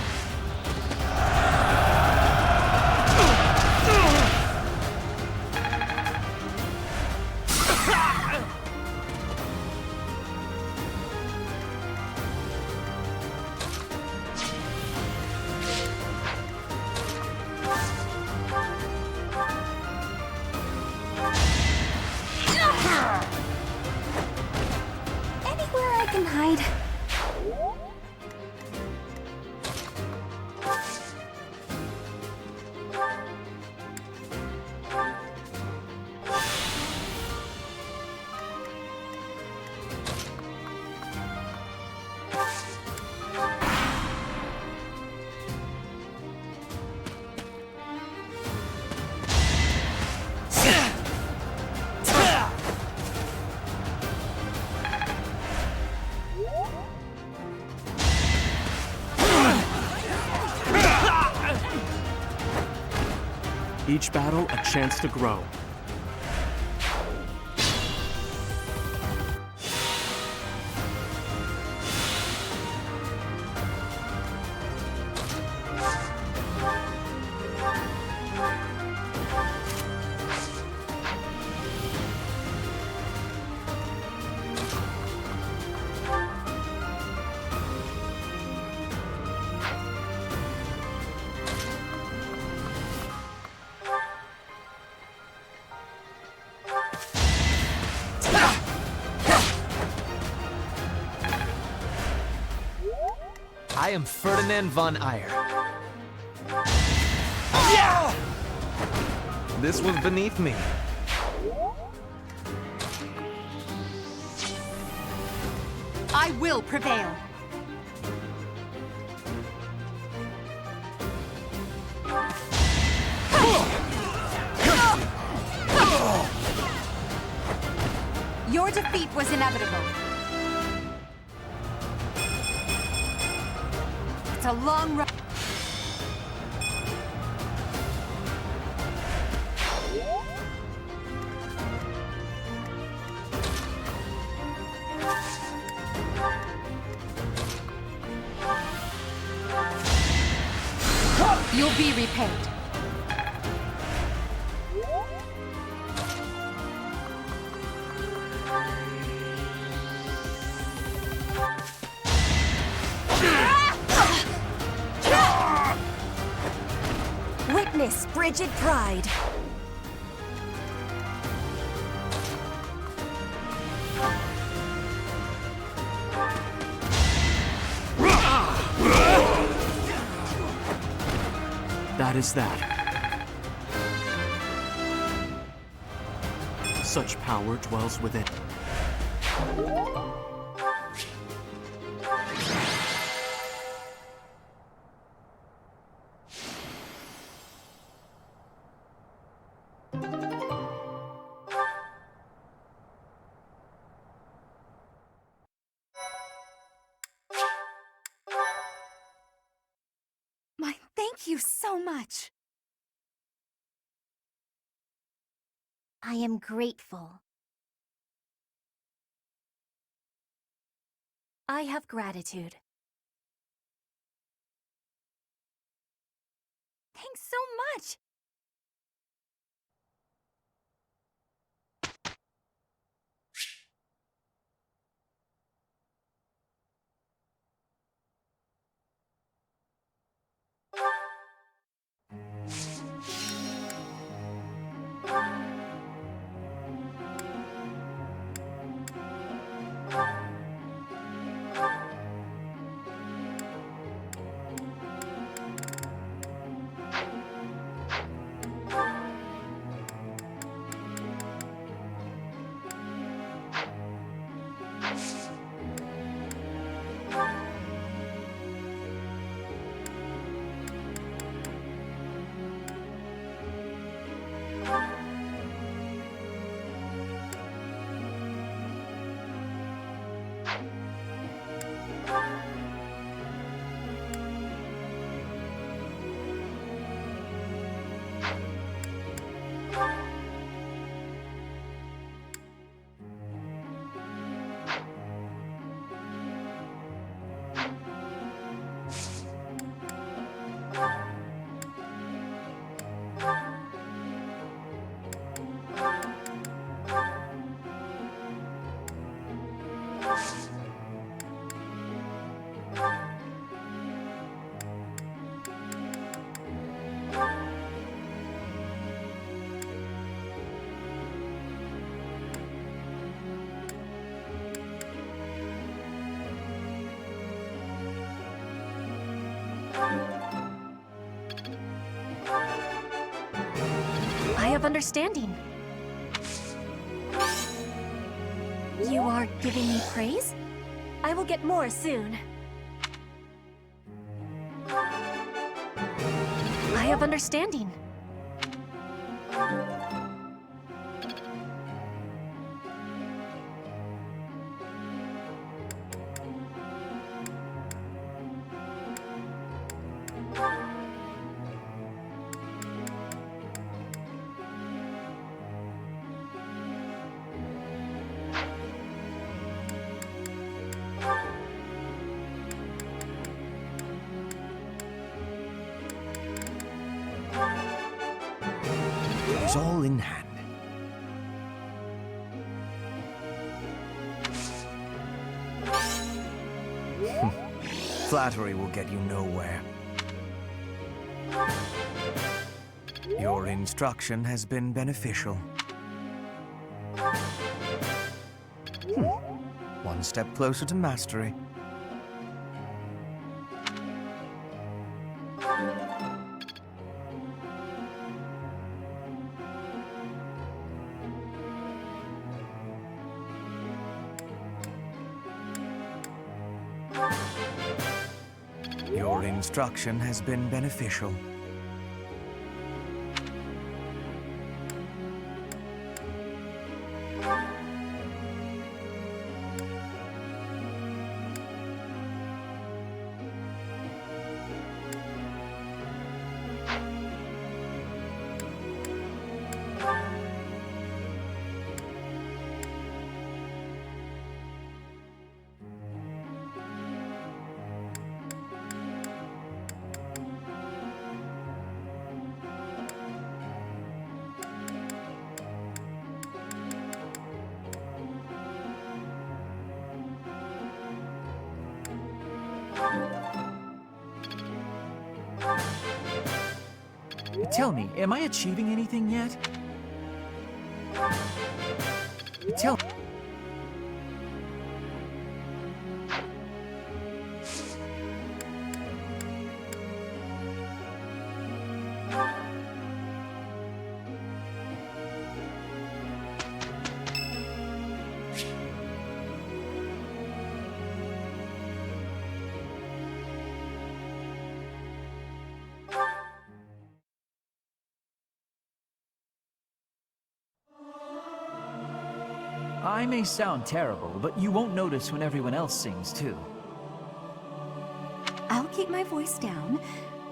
Anywhere I can hide. Each battle, a chance to grow. I am Ferdinand von Ayer. This was beneath me. I will prevail. Your defeat was inevitable. It's a long run. You'll will be repaid. Witness frigid pride. That is that. Such power dwells within. My thank you so much. I am grateful. I have gratitude. Thanks so much. I have understanding. You are giving me praise? I will get more soon. I have understanding. It is all in hand. Flattery will get you nowhere. Your instruction has been beneficial. One step closer to mastery. Your instruction has been beneficial. Tell me, am I achieving anything yet? Tell I may sound terrible, but you won't notice when everyone else sings, too. I'll keep my voice down.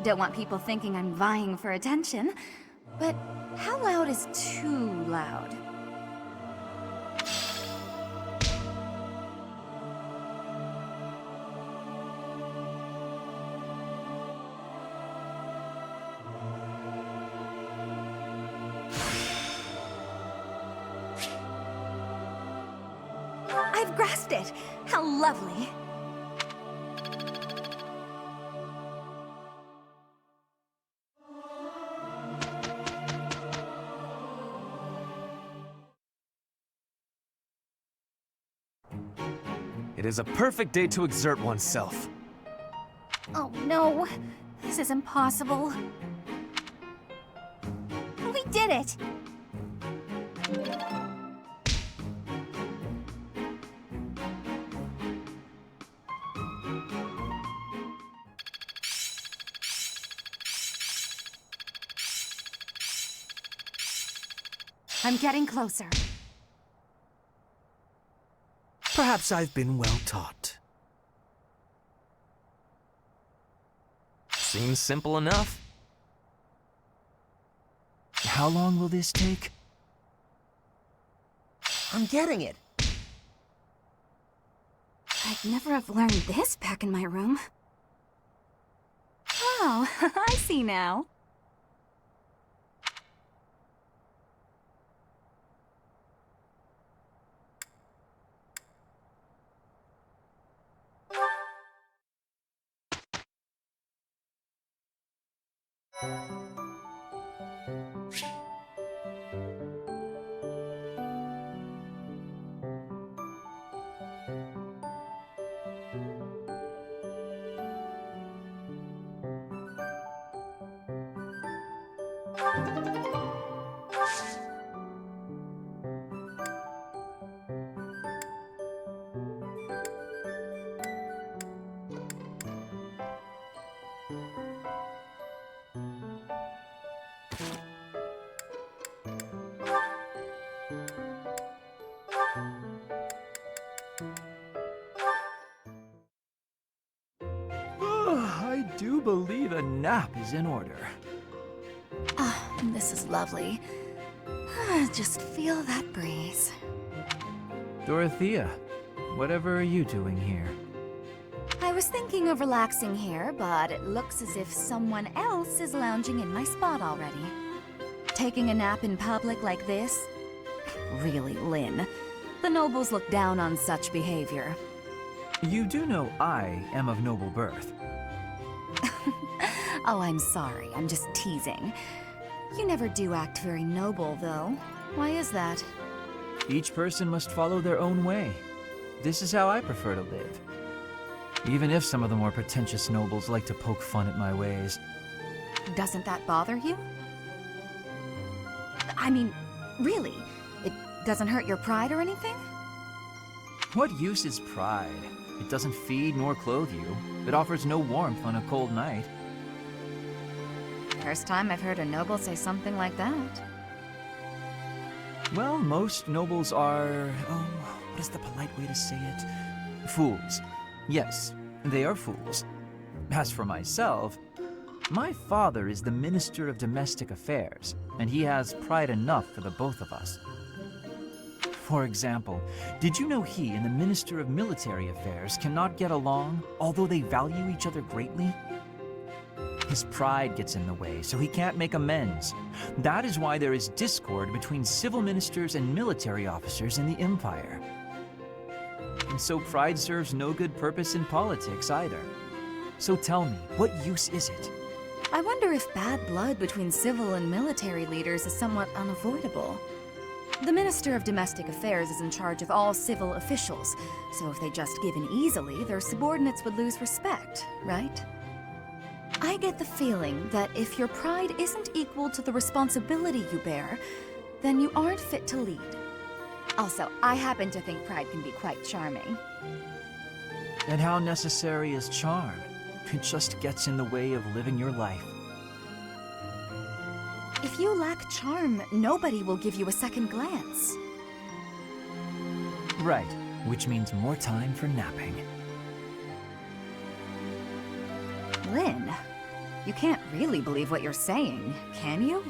Don't want people thinking I'm vying for attention. But how loud is too loud? I've grasped it! How lovely! It is a perfect day to exert oneself. Oh no, this is impossible. We did it! I'm getting closer. Perhaps I've been well taught. Seems simple enough. How long will this take? I'm getting it. I'd never have learned this back in my room. Oh, I see now. I do believe a nap is in order. Ah, this is lovely. Just feel that breeze. Dorothea, whatever are you doing here? I was thinking of relaxing here, but it looks as if someone else is lounging in my spot already. Taking a nap in public like this? Really, Lynn. The nobles look down on such behavior. You do know I am of noble birth. Oh, I'm sorry. I'm just teasing. You never do act very noble, though. Why is that? Each person must follow their own way. This is how I prefer to live. Even if some of the more pretentious nobles like to poke fun at my ways. Doesn't that bother you? I mean, really? It doesn't hurt your pride or anything? What use is pride? It doesn't feed nor clothe you. It offers no warmth on a cold night. First time I've heard a noble say something like that. Well, most nobles are... oh, what is the polite way to say it? Fools. Yes, they are fools. As for myself, my father is the Minister of Domestic Affairs, and he has pride enough for the both of us. For example, did you know he and the Minister of Military Affairs cannot get along, although they value each other greatly? His pride gets in the way, so he can't make amends. That is why there is discord between civil ministers and military officers in the Empire. And so pride serves no good purpose in politics either. So tell me, what use is it? I wonder if bad blood between civil and military leaders is somewhat unavoidable. The Minister of Domestic Affairs is in charge of all civil officials, so if they just give in easily, their subordinates would lose respect, right? I get the feeling that if your pride isn't equal to the responsibility you bear, then you aren't fit to lead. Also, I happen to think pride can be quite charming. And how necessary is charm? It just gets in the way of living your life. If you lack charm, nobody will give you a second glance. Right, which means more time for napping. Lynn, you can't really believe what you're saying, can you?